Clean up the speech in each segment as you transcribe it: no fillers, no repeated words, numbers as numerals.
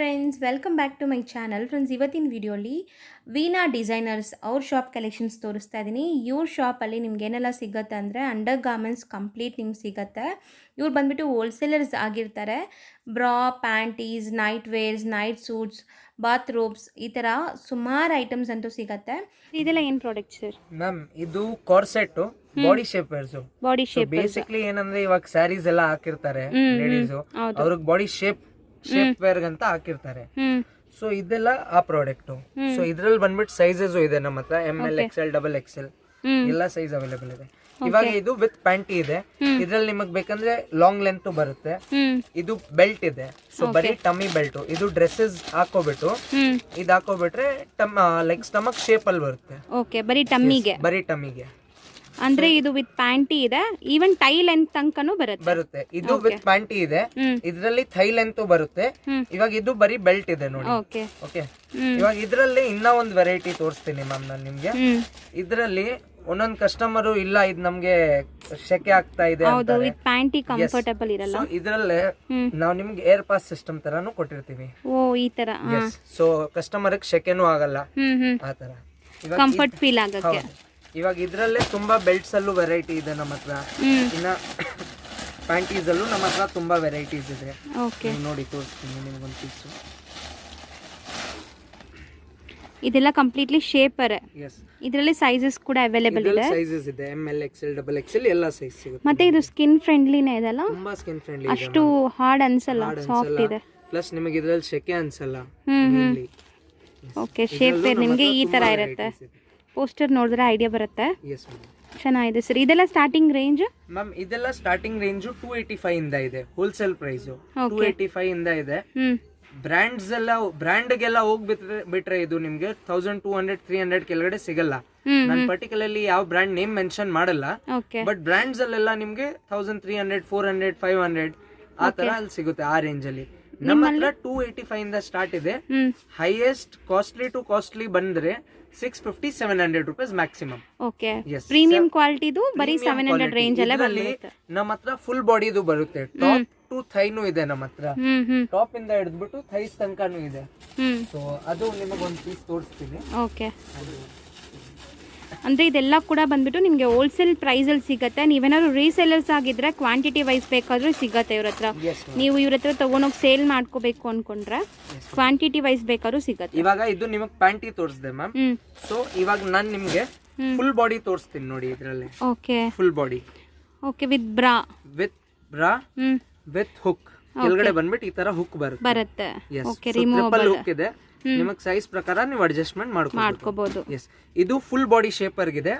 Friends, welcome back to my channel. Friends, ಇವತ್ತಿನ ವಿಡಿಯೋಲಿ Veena designers ಅವ್ರ ಶಾಪ್ ಕಲೆಕ್ಷನ್ಸ್ ತೋರಿಸ್ತಾ ಇದ್ದೀನಿ. ಇವ್ರ ಶಾಪಲ್ಲಿ ನಿಮ್ಗೆ ಏನೆಲ್ಲ ಸಿಗುತ್ತೆ ಅಂದರೆ ಅಂಡರ್ ಗಾರ್ಮೆಂಟ್ಸ್ ಕಂಪ್ಲೀಟ್ ನಿಮ್ಗೆ ಸಿಗುತ್ತೆ. ಇವ್ರು ಬಂದುಬಿಟ್ಟು ಹೋಲ್ಸೇಲರ್ಸ್ ಆಗಿರ್ತಾರೆ. Bra, panties, night wears, night suits, bath robes, ಈ ಥರ ಸುಮಾರು ಐಟಮ್ಸ್ ಅಂತೂ ಸಿಗುತ್ತೆ. ಇದೆಲ್ಲ ಏನು ಪ್ರಾಡಕ್ಟ್ ಸರ್? ಮ್ಯಾಮ್ ಇದು corset body shape wears. Body shape basically ಏನಂದ್ರೆ ಇವಾಗ ಸ್ಯಾರೀಸ್ ಎಲ್ಲ ಹಾಕಿರ್ತಾರೆ ಲೇಡೀಸ್, ಅವ್ರಿಗೆ ಬಾಡಿ ಶೇಪ್ ವೇರ್ ಅಂತ ಹಾಕಿರ್ತಾರೆ. ಸೊ ಇದೆಲ್ಲ ಆ ಪ್ರಾಡಕ್ಟ್. ಸೊ ಇದ್ರಲ್ಲಿ ಬಂದ್ಬಿಟ್ಟು ಸೈಜಸ್ ಇದೆ ನಮ್ಮ ಹತ್ರ. ML, XL, XXL ಎಲ್ಲ ಸೈಜ್ ಅವೈಲೇಬಲ್ ಇದೆ. ಇವಾಗ ಇದು ವಿತ್ ಪ್ಯಾಂಟಿ ಇದೆ. ಇದ್ರಲ್ಲಿ ನಿಮಗ್ ಬೇಕಂದ್ರೆ ಲಾಂಗ್ ಲೆಂತ್ ಬರುತ್ತೆ. ಇದು ಬೆಲ್ಟ್ ಇದೆ. ಸೊ ಬರೀ ಟಮ್ಮಿ ಬೆಲ್ಟ್. ಇದು ಡ್ರೆಸ್ಸಸ್ ಹಾಕೋಬಿಟ್ಟು ಇದು ಹಾಕೋಬಿಟ್ರೆ ಲೈಕ್ ಸ್ಟಮಕ್ ಶೇಪ್ ಅಲ್ಲಿ ಬರುತ್ತೆ. ಓಕೆ, ಬರೀ ಟಮ್ಮಿಗೆ ಅಂದ್ರೆ ಇದು ವಿತ್ ಪ್ಯಾಂಟಿ ಇದೆ. ಈವನ್ ಟೈ ಲೆಂತ್ ತನಕನೂ ಬರುತ್ತೆ. ಇದು ವಿತ್ ಪ್ಯಾಂಟಿ ಇದೆ. ಇದ್ರಲ್ಲಿ ಥೈ ಲೆಂತ್ ಬರುತ್ತೆ. ಇವಾಗ ಇದು ಬರೀ ಬೆಲ್ಟ್ ಇದೆ ನೋಡಿ. ಓಕೆ, ಇವಾಗ ಇದ್ರಲ್ಲಿ ಇನ್ನ ಒಂದು ವೆರೈಟಿ ತೋರಿಸ್ತೀನಿ ಮ್ಯಾಮ್ ನಾನು ನಿಮ್ಗೆ. ಇದ್ರಲ್ಲಿ ಒಂದೊಂದ್ ಕಸ್ಟಮರ್ ಇಲ್ಲ ಇದು ನಮ್ಗೆ ಶೆಕೆ ಆಗ್ತಾ ಇದೆ ವಿತ್ ಪ್ಯಾಂಟಿ ಕಂಫರ್ಟಬಲ್ ಇರಲ್ಲ. ಇದ್ರಲ್ಲೇ ನಾವು ನಿಮ್ಗೆ ಏರ್ ಪಾಸ್ ಸಿಸ್ಟಮ್ ತರಾನು ಕೊಟ್ಟಿರ್ತೀವಿ. ಓ, ಈ ತರ. ಸೊ ಕಸ್ಟಮರ್ ಶೆಕೆನೂ ಆಗಲ್ಲ, ಆ ತರ ಕಂಫರ್ಟ್ ಫೀಲ್ ಆಗಕ್ಕೆ. ಇವಾಗ ಇದ್ರಲ್ಲೇ ತುಂಬಾ ಬೆಲ್ಟ್ಸ್ ಅಲ್ಲೂ ವೆರೈಟಿ ಇದೆ ನಮ್ಮ ಹತ್ರ. ಇನ್ನ ಪ್ಯಾಂಟೀಸ್ ಅಲ್ಲೂ ನಮ್ಮ ಹತ್ರ ತುಂಬಾ ವೆರೈಟೀಸ್ ಇದೆ. ನೋಡಿ ತೋರಿಸ್ತೀನಿ ನಿಮ್ಗೊಂದು ಪೀಸು. ಇದೆಲ್ಲ ಕಂಪ್ಲೀಟ್ಲಿ ಶೇಪರ್. ಇದರಲ್ಲಿ ಸೈಜಸ್ ಕೂಡ ಅವೈಲೇಬಲ್ ಇದೆ. ಸೈಜಸ್ ಇದೆ ML, XL, XXL ಎಲ್ಲ ಸೈಜ್ ಸಿಗುತ್ತೆ. ಮತ್ತೆ ಇದು ಸ್ಕಿನ್ ಫ್ರೆಂಡ್ಲಿನೇ ಇದೆಲ್ಲ. ತುಂಬಾ ಸ್ಕಿನ್ ಫ್ರೆಂಡ್ಲಿ, ಅಷ್ಟು ಹಾರ್ಡ್ ಅನ್ಸಲ್ಲ, ಸಾಫ್ಟ್ ಇದೆ. ಪ್ಲಸ್ ನಿಮಗೆ ಇದ್ರಲ್ಲಿ ಶೆಕೆ ಅನ್ಸಲ್ಲ. ಓಕೆ, ಶೇಪ್ ನಿಮಗೆ ಈ ತರ ಇರುತ್ತೆ. ಪೋಸ್ಟರ್ ನೋಡಿದ್ರೆ ಐಡಿಯಾ ಬರುತ್ತೆ. ಚೆನ್ನಾಗಿದೆ ಸರ್. ಇದೆಲ್ಲ ಸ್ಟಾರ್ಟಿಂಗ್ ರೇಂಜ್ ಮ್ಯಾಮ್? ಇದೆಲ್ಲ ಸ್ಟಾರ್ಟಿಂಗ್ ರೇಂಜ್ 285 ಇಂದ ಇದೆ. ಹೋಲ್ಸೇಲ್ ಪ್ರೈಸ್ 285 ಇಂದ ಇದೆ. ಬ್ರ್ಯಾಂಡ್ಗೆಲ್ಲ ಹೋಗ್ಬಿಟ್ರೆ ಇದು ನಿಮ್ಗೆ 1200, 300 ಕೆಳಗಡೆ ಸಿಗಲ್ಲ. ನಾನು ಪರ್ಟಿಕ್ಯುಲರ್ಲಿ ಯಾವ ಬ್ರ್ಯಾಂಡ್ ನೇಮ್ ಮೆನ್ಷನ್ ಮಾಡಲ್ಲ. ಬಟ್ ಬ್ರ್ಯಾಂಡ್ಸ್ ಅಲ್ಲೆಲ್ಲ ನಿಮ್ಗೆ 1300, 400, 500 ಆ ತರ ಅಲ್ಲಿ ಸಿಗುತ್ತೆ. ಆ ರೇಂಜ್ ಅಲ್ಲಿ ನಮ್ಮ ಹತ್ರ 285 ಇಂದ ಸ್ಟಾರ್ಟ್ ಇದೆ. ಹೈಯೆಸ್ಟ್ ಕಾಸ್ಟ್ಲಿ ಟು ಕಾಸ್ಟ್ಲಿ ಬಂದ್ರೆ 650, 700 ರೂಪೀಸ್ ಮ್ಯಾಕ್ಸಿಮಮ್. ಓಕೆ, ಪ್ರೀಮಿಯಂ ಕ್ವಾಲಿಟಿದು ಬರೀ 700 ರೇಂಜ್ ಅಲ್ಲೇ ಬರುತ್ತೆ. ನಮ್ಮ ಹತ್ರ ಫುಲ್ ಬಾಡಿದು ಬರುತ್ತೆ. ಟಾಪ್ ಟು ಥೈನು ಇದೆ ನಮ್ಮ ಹತ್ರ. ಟಾಪ್ ಇಂದ ಹಿಡಿದ್ಬಿಟ್ಟು ಥೈಸ್ ತನಕನೂ ಇದೆ. ಸೊ ಅದು ನಿಮಗೊಂದು ಪೀಸ್ ತೋರಿಸ್ತೀನಿ. ಓಕೆ, ಅಂದ್ರೆ ಇದೆಲ್ಲ ಕೂಡ ಬಂದ್ಬಿಟ್ಟು ನಿಮ್ಗೆ ಹೋಲ್ಸೇಲ್ ಪ್ರೈಸ್ ಅಲ್ಲಿ ಸಿಗುತ್ತೆ. ನೀವೇನಾದ್ರು ರೀಸೇಲರ್ಸ್ ಆಗಿದ್ರೆ ಕ್ವಾಂಟಿಟಿ ವೈಸ್ ಬೇಕಾದ್ರೂ ಸಿಗತ್ತೆ ಇವ್ರ ಹತ್ರ. ನೀವು ಇವ್ರ ಹತ್ರ ತಗೊಂಡೋಗಿ ಸೇಲ್ ಮಾಡ್ಕೋಬೇಕು ಅನ್ಕೊಂಡ್ರೆ ಕ್ವಾಂಟಿಟಿ ವೈಸ್ ಬೇಕಾದ್ರೂ ಸಿಗತ್ತೆ. ಇವಾಗ ಇದು ನಿಮಗೆ ಪ್ಯಾಂಟಿ ತೋರಿಸಿದೆ ಮ್ಯಾಮ್. ಸೊ ಇವಾಗ ನಾನು ನಿಮ್ಗೆ ಫುಲ್ ಬಾಡಿ ತೋರಿಸ್ತೀನಿ ನೋಡಿ. ಇದ್ರಲ್ಲಿ okay, full body. Okay, with bra with hook. ಕೆಳಗಡೆ ಬಂದ್ಬಿಟ್ಟು ಈ ತರ ಹುಕ್ ಬರುತ್ತೆ. ಓಕೆ, ರಿಮೂವಬಲ್ ಹುಕ್ ಇದೆ. ನಿಮಗೆ ಸೈಜ್ ಪ್ರಕಾರ ನೀವು ಅಡ್ಜಸ್ಟ್ಮೆಂಟ್ ಮಾಡ್ಕೋಬಹುದು. ಎಸ್, ಇದು ಫುಲ್ ಬಾಡಿ ಶೇಪರ್ ಗಿದೆ.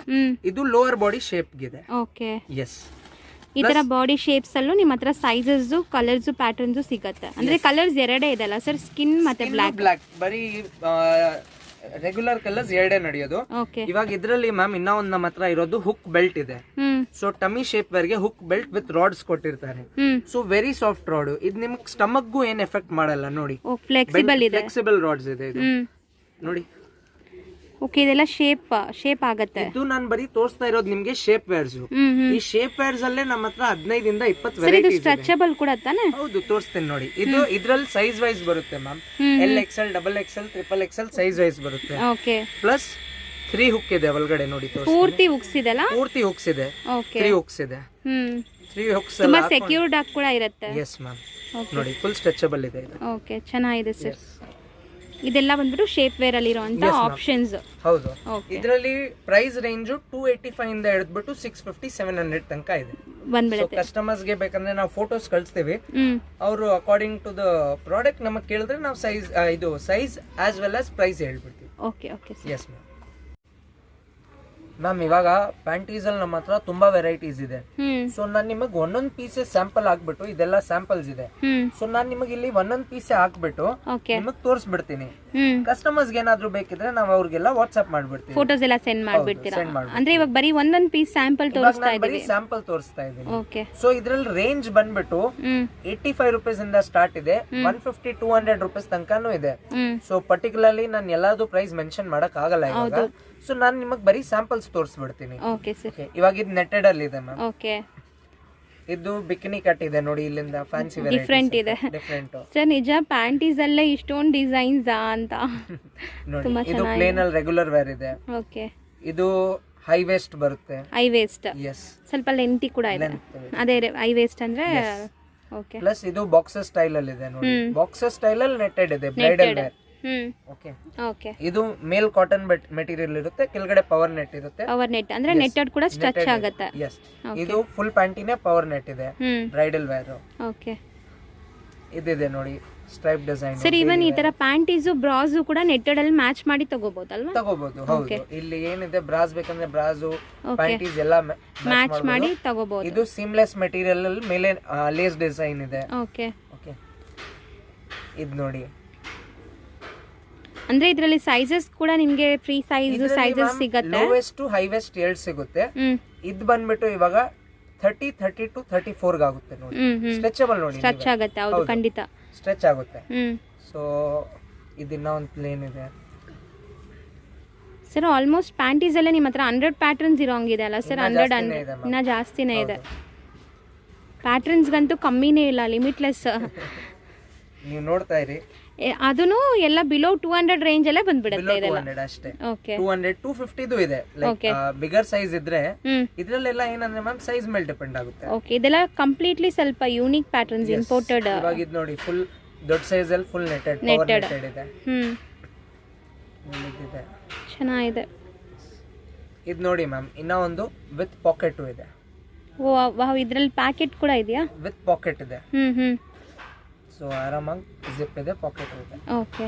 ಇದು ಲೋವರ್ ಬಾಡಿ ಶೇಪ್ ಗಿದೆ. ಓಕೆ, ಎಸ್, ಈ ತರ ಬಾಡಿ ಶೇಪ್ಸ್ ಅಲ್ಲೂ ನಿಮ್ಮ ಹತ್ರ ಸೈಜಸ್, ಕಲರ್ಸ್, ಪ್ಯಾಟರ್ನ್ಸ್ ಸಿಗತ್ತೆ. ಅಂದ್ರೆ ಕಲರ್ಸ್ ಎರಡೇ ಇದೆಲ್ಲ ಸರ್, ಸ್ಕಿನ್ ಮತ್ತೆ ಬ್ಲಾಕ್. ಬರೀ ರೆಗ್ಯುಲರ್ ಕಲರ್ಸ್ ಎರಡೇ ನಡೆಯೋದು. ಇವಾಗ ಇದ್ರಲ್ಲಿ ಮ್ಯಾಮ್ ಇನ್ನ ಒಂದ್ ನಮ್ಮ ಹತ್ರ ಇರೋದು ಹುಕ್ ಬೆಲ್ಟ್ ಇದೆ. ಸೊ ಟಮಿ ಶೇಪ್ ವರ್ಗೆ ಹುಕ್ ಬೆಲ್ಟ್ ವಿತ್ ರಾಡ್ಸ್ ಕೊಟ್ಟಿರ್ತಾರೆ. So very soft rod. ಇದು ನಿಮ್ಗೆ ಸ್ಟಮಕ್ಗೂ ಏನ್ ಎಫೆಕ್ಟ್ ಮಾಡಲ್ಲ ನೋಡಿ. ಫ್ಲೆಕ್ಸಿಬಲ್ ರಾಡ್ಸ್ ಇದೆ ಇದು ನೋಡಿ. ಓಕೆ, ಇದೆಲ್ಲ ಶೇಪ್ ಆಗತ್ತೆ. ಇದು ನಾನು ಬರೀ ತೋರಿಸ್ತಾ ಇರೋದು ನಿಮ್ಗೆ ಶೇಪ್ ವೇರ್ಸ್. ಈ ಶೇಪ್ ವೇರ್ಸ್ ಅಲ್ಲೇ ನಮ್ಮ ಹತ್ರ 15 ಇಂದ 20 ವೆರೈಟೀಸ್ ಇದೆ. ಸ್ಟ್ರೆಚಬಲ್ ಕೂಡ ತಾನೆ? ಹೌದು, ತೋರಿಸ್ತೀನಿ ನೋಡಿ. ಇದು ಇದ್ರಲ್ಲಿ ಸೈಜ್ ವೈಸ್ ಬರುತ್ತೆ ma'am. L, XL, XXL, XXL size wise ಬರುತ್ತೆ. ಓಕೆ, ಪ್ಲಸ್ 3 ಹುಕ್ ಇದೆ ಒಳಗಡೆ ನೋಡಿ. ಪೂರ್ತಿ ಹುಕ್ಸ್ ಇದೆಲ್ಲ? ಪೂರ್ತಿ ಹುಕ್ಸ್ ಇದೆ. 3 ಹುಕ್ಸ್ ಇದೆ. 3 ಹುಕ್ಸ್ ತುಂಬಾ ಸೆಕ್ಯೂರ್ಡ್ ಆಗಿ ಕೂಡ ಇರುತ್ತೆ. ಎಸ್ ಮ್ಯಾಮ್, ನೋಡಿ ಫುಲ್ ಸ್ಟ್ರೆಚಬಲ್ ಇದೆ ಇದು. ಓಕೆ, ಚೆನ್ನಾಗಿದೆ ಸರ್. ಇದೆಲ್ಲ ಬಂದ್ಬಿಟ್ಟು ಶೇಪ್ ವೇರ್ ಅಲ್ಲಿ ಇರುವಂತ ಆಪ್ಷನ್ಸ್. ಹೌದು, ಇದರಲ್ಲಿ ಪ್ರೈಸ್ ರೇಂಜ್ 285 ಇಂದ ಹಿಡಿದ್ಬಿಟ್ಟು 650, 700 ತನಕ ಇದೆ. ಕಸ್ಟಮರ್ಸ್ ಗೆ ಬೇಕಂದ್ರೆ ನಾವು ಫೋಟೋಸ್ ಕಳಿಸ್ತೀವಿ. ಅವರು ಅಕಾರ್ಡಿಂಗ್ ಟು ದ ಪ್ರಾಡಕ್ಟ್ ನಮಗೆ ಕೇಳಿದ್ರೆ ನಾವು size as well as price ಹೇಳ್ಬಿಡ್ತೀವಿ. Okay, okay, yes ma'am. ಇವಾಗ ಪ್ಯಾಂಟೀಸ್ ಅಲ್ಲಿ ನಮ್ಮ ಹತ್ರ ತುಂಬಾ ವೆರೈಟೀಸ್ ಇದೆ. ಸೊ ನಾನ್ ನಿಮಗೆ ಒಂದೊಂದ್ ಪೀಸೆ ಸ್ಯಾಂಪಲ್ ಹಾಕ್ಬಿಟ್ಟು, ಇದೆಲ್ಲ ಸ್ಯಾಂಪಲ್ಸ್ ಇದೆ. ಸೊ ನಾನ್ ನಿಮಗೆ ಇಲ್ಲಿ ಒಂದೊಂದ್ ಪೀಸೆ ಹಾಕ್ಬಿಟ್ಟು ನಿಮಗ್ ತೋರಿಸ್ಬಿಡ್ತೀನಿ. ಕಸ್ಟಮರ್ಸ್ ಏನಾದ್ರು ಬೇಕಿದ್ರೆ ನಾವು ಅವ್ರಿಗೆಲ್ಲ ವಾಟ್ಸ್ಆಪ್ ಮಾಡ್ಬಿಡ್ತೀವಿ. ಫೋಟೋಸ್ ಎಲ್ಲ ಸೆಂಡ್ ಮಾಡ್ಬಿಡ್ತೀರಾ? ಅಂದ್ರೆ ಇವಾಗ ಬರೀ ಒಂದೊಂದ್ ಪೀಸ್ ಸ್ಯಾಂಪಲ್ ತೋರಿಸ್ತಾ ಇದ್ದೀವಿ. ಸ್ಯಾಂಪಲ್ ತೋರಿಸ್ತಾ ಇದ್ದೀನಿ. ಸೊ ಇದ್ರಲ್ಲಿ ರೇಂಜ್ ಬಂದ್ಬಿಟ್ಟು 85 ರೂಪೀಸ್ ಇಂದ ಸ್ಟಾರ್ಟ್ ಇದೆ. 150, 200 ರೂಪೀಸ್ ತನಕನೂ ಇದೆ. ಸೊ ಪರ್ಟಿಕ್ಯುಲರ್ಲಿ ನಾನು ಎಲ್ಲಾದ್ರು ಪ್ರೈಸ್ ಮೆನ್ಷನ್ ಮಾಡಕ್ ಆಗಲ್ಲ ಇವಾಗ. ಸೊ ನಾನು ನಿಮಗೆ ಬರೀ ಸ್ಯಾಂಪಲ್ಸ್ ತೋರಿಸ್ಬಿಡ್ತೀನಿ. ಇವಾಗ ಇದು ನೆಟ್ಟೆಡ್ ಅಲ್ಲಿ ಇದೆ ಮ್ಯಾಮ್. ಇದು ಬಿಕಿನಿ ಕಟ್ ಇದೆ ನೋಡಿ, ಇಲ್ಲಿಂದ ಫ್ಯಾನ್ಸಿ ಡಿಫ್ರೆಂಟ್ ಇದೆ ಡಿಫ್ರೆಂಟ್ ಸರ್. ನಿಜ ಪ್ಯಾಂಟೀಸ್ ಅಲ್ಲೇ ಇಷ್ಟೊಂದು ಡಿಸೈನ್ಸ್ ಅಂತ ನೋಡಿ. ಇದು ಪ್ಲೇನ್ ಅಲ್ಲಿ ರೆಗ್ಯುಲರ್ ವೇರ್ ಇದೆ. ಓಕೆ, ಇದು ಹೈ ವೇಸ್ಟ್ ಬರುತ್ತೆ. ಹೈ ವೇಸ್ಟ್ ಎಸ್, ಸ್ವಲ್ಪ ಲೆಂತಿ ಕೂಡ ಇದೆ. ಅದೇ ಹೈ ವೇಸ್ಟ್ ಅಂದ್ರೆ ಓಕೆ. ಪ್ಲಸ್ ಇದು ಬಾಕ್ಸರ್ ಸ್ಟೈಲ್ ಅಲ್ಲಿ ಇದೆ ನೋಡಿ. ಬಾಕ್ಸರ್ ಸ್ಟೈಲ್ ಅಲ್ಲಿ ನೆಟ್ಟೆಡ್ ಇದೆ, ಬ್ರೈಡಲ್ ವೇರ್. Okay okay. ಇದು ಮೇಲ್ ಕಾಟನ್ ಮೆಟೀರಿಯಲ್ ಇರುತ್ತೆ, ಕೆಳಗಡೆ ಪವರ್ ನೆಟ್ ಇರುತ್ತೆ. ಪವರ್ ನೆಟ್ ಅಂದ್ರೆ ನೆಟ್ಟೆಡ್ ಕೂಡ ಸ್ಟ್ರೆಚ್ ಆಗುತ್ತೆ. ಎಸ್, ಇದು ಫುಲ್ ಪ್ಯಾಂಟಿನೇ ಪವರ್ ನೆಟ್ ಇದೆ, ಬ್ರೈಡಲ್ ವೇರ್. ಓಕೆ, ಇದಿದೆ ನೋಡಿ ಸ್ಟ್ರೈಪ್ ಡಿಸೈನ್. ಸರ್ ಈವನ್ ಈ ತರ ಪ್ಯಾಂಟೀಸು ಬ್ರಾಸು ಕೂಡ ನೆಟ್ಟೆಡ್ ಅಲ್ಲಿ ಮ್ಯಾಚ್ ಮಾಡಿ ತಗೋಬಹುದಲ್ವಾ? ತಗೋಬಹುದು, ಹೌದು. ಇಲ್ಲಿ ಏನಿದೆ ಬ್ರಾಸ್ ಬೇಕಂದ್ರೆ ಬ್ರಾಸು, ಪ್ಯಾಂಟೀಸ್ ಎಲ್ಲ ಮ್ಯಾಚ್ ಮಾಡಿ ತಗೋಬಹುದು. ಇದು ಸೀಮ್ಲೆಸ್ ಮೆಟೀರಿಯಲ್ ಅಲ್ಲಿ ಮೇಲೆ ಲೇಸ್ ಡಿಸೈನ್ ಇದೆ. ಓಕೆ ಓಕೆ, ಇದು ನೋಡಿ. ಅಂದ್ರೆ ಇದರಲ್ಲಿ ಸೈಜಸ್ ಕೂಡ ನಿಮಗೆ ಫ್ರೀ ಸೈಜಸ್ ಸಿಗುತ್ತೆ. ಲೋವೆಸ್ಟ್ ಟು ಹೈವೆಸ್ಟ್ 2 ಸಿಗುತ್ತೆ. ಇದು ಬಂದ್ಬಿಟ್ಟು ಇವಾಗ 30, 32, 34 ಆಗುತ್ತೆ ನೋಡಿ. ಸ್ಟ್ರೆಚಬಲ್ ನೋಡಿ, ಸ್ಟ್ರೆಚ್ ಆಗುತ್ತೆ. ಹೌದು, ಖಂಡಿತ ಸ್ಟ್ರೆಚ್ ಆಗುತ್ತೆ. ಸೊ ಇದನ್ನ ಒಂದು ಪ್ಲೇನ್ ಇದೆ ಸರ್. ಆಲ್ಮೋಸ್ಟ್ ಪ್ಯಾಂಟೀಸ್ ಅಲ್ಲೇ ನಿಮ್ಮ ಹತ್ರ 100 ಪ್ಯಾಟರ್ನ್ಸ್ ಇರೋಂಗಿದೆ ಅಲ್ಲ ಸರ್? 100 ಇನ್ನ ಜಾಸ್ತಿನೇ ಇದೆ. ಪ್ಯಾಟರ್ನ್ಸ್ಗಂತೂ ಕಮ್ಮಿನೇ ಇಲ್ಲ, ಲಿಮಿಟ್ಲೆಸ್. ನೀವು ನೋಡ್ತಾ ಇರಿ, ಅದನ್ನು ಎಲ್ಲ ಬಿಲೋ 200 ರೇಂಜ್ ಅಲ್ಲೇ ಬಂದ್ಬಿಡುತ್ತೆ ಇದೆಲ್ಲ. 200 ಅಷ್ಟೇ. ಓಕೆ, 200, 250 ಇದೆ. ಲೈಕ್ ಬಿಗರ್ ಸೈಜ್ ಇದ್ರೆ ಇದ್ರಲ್ಲೆಲ್ಲ ಏನಂದ್ರೆ ಮ್ಯಾಮ್ ಸೈಜ್ ಮೇಲೆ ಡಿಪೆಂಡ್ ಆಗುತ್ತೆ. ಓಕೆ, ಇದೆಲ್ಲ ಕಂಪ್ಲೀಟ್ಲಿ ಸ್ವಲ್ಪ ಯೂನಿಕ್ ಪ್ಯಾಟರ್ನ್ಸ್, ಇಂಪೋರ್ಟೆಡ್. ಇವಾಗ ಇದು ನೋಡಿ, ಫುಲ್ ದೊಡ್ಡ ಸೈಜ್ ಅಲ್ಲಿ ಫುಲ್ ನೆಟ್ಟೆಡ್ ನೆಟ್ಟೆಡ್ ಇದೆ. ಇದೆ, ಚೆನ್ನಾಗಿದೆ. ಇದು ನೋಡಿ ಮ್ಯಾಮ್, ಇನ್ನ ಒಂದು ವಿತ್ ಪಾಕೆಟ್ ಇದೆ. ಓ ವಾವ್, ಇದರಲ್ಲಿ ಪ್ಯಾಕೆಟ್ ಕೂಡ ಇದೆಯಾ? ವಿತ್ ಪಾಕೆಟ್ ಇದೆ. ಸೊ ಆರಾಮಾಗಿ ಜಿಪ್ ಇದೆ, ಪಾಕೆಟ್ ಇದೆ. ಓಕೆ,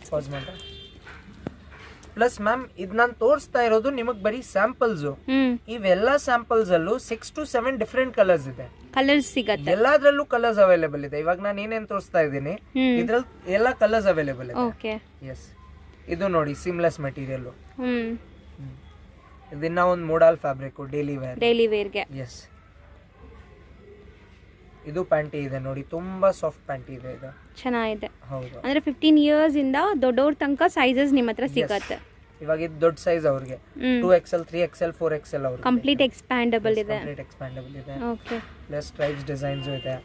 ಪಾಸ್ ಮಾಡಿ. ಪ್ಲಸ್ ಮ್ಯಾಮ್ ಇದು ನಾನು ತೋರಿಸ್ತಾ ಇರೋದು ನಿಮಗೆ ಬರೀ ಸ್ಯಾಂಪಲ್ಸ್. ಇವೆಲ್ಲ ಸ್ಯಾಂಪಲ್ಸ್ ಅಲ್ಲೂ 6 to 7 ಡಿಫ್ರೆಂಟ್ ಕಲರ್ಸ್ ಇದೆ. ಕಲರ್ಸ್ ಸಿಗುತ್ತೆ, ಎಲ್ಲಾದ್ರಲ್ಲೂ ಕಲರ್ಸ್ ಅವೈಲೇಬಲ್ ಇದೆ. ಇವಾಗ ನಾನು ಏನೇನ್ ತೋರಿಸ್ತಾ ಇದ್ದೀನಿ ಇದ್ರಲ್ಲಿ ಎಲ್ಲ ಕಲರ್ಸ್ ಅವೈಲೇಬಲ್ ಇದೆ. Okay, yes. ಇದು ನೋಡಿ ಸೀಮ್ಲೆಸ್ ಮೆಟೀರಿಯಲ್. ಇದನ್ನ ಒಂದು ಮೋಡಲ್ ಫ್ಯಾಬ್ರಿಕ್, ಡೈಲಿ ವೇರ್ಗೆ. ಎಸ್, ಇದು ಪ್ಯಾಂಟಿ ಇದೆ ನೋಡಿ, ತುಂಬಾ ಸಾಫ್ಟ್ ಪ್ಯಾಂಟಿ ಇದೆ. ಇದು ಚೆನ್ನಾಗಿದೆ. ಹೌದು, ಅಂದ್ರೆ 15 ಇಯರ್ಸ್ ಇಂದ ದೊಡ್ಡವ್ರ ತನಕ ಸೈಜಸ್ ನಿಮ್ಮ ಹತ್ರ ಸಿಗುತ್ತೆ. ಇವಾಗ ಇದು ದೊಡ್ಡ ಸೈಜ್ ಅವ್ರಿಗೆ 2XL, 3XL, 4XL ಅವ್ರಿಗೆ ಕಂಪ್ಲೀಟ್ ಎಕ್ಸ್ಪ್ಯಾಂಡಬಲ್ ಇದೆ. ಓಕೆ, ಪ್ಲಸ್ ಸ್ಟ್ರೈಪ್ಸ್ ಡಿಸೈನ್ಸ್ ಇದೆ.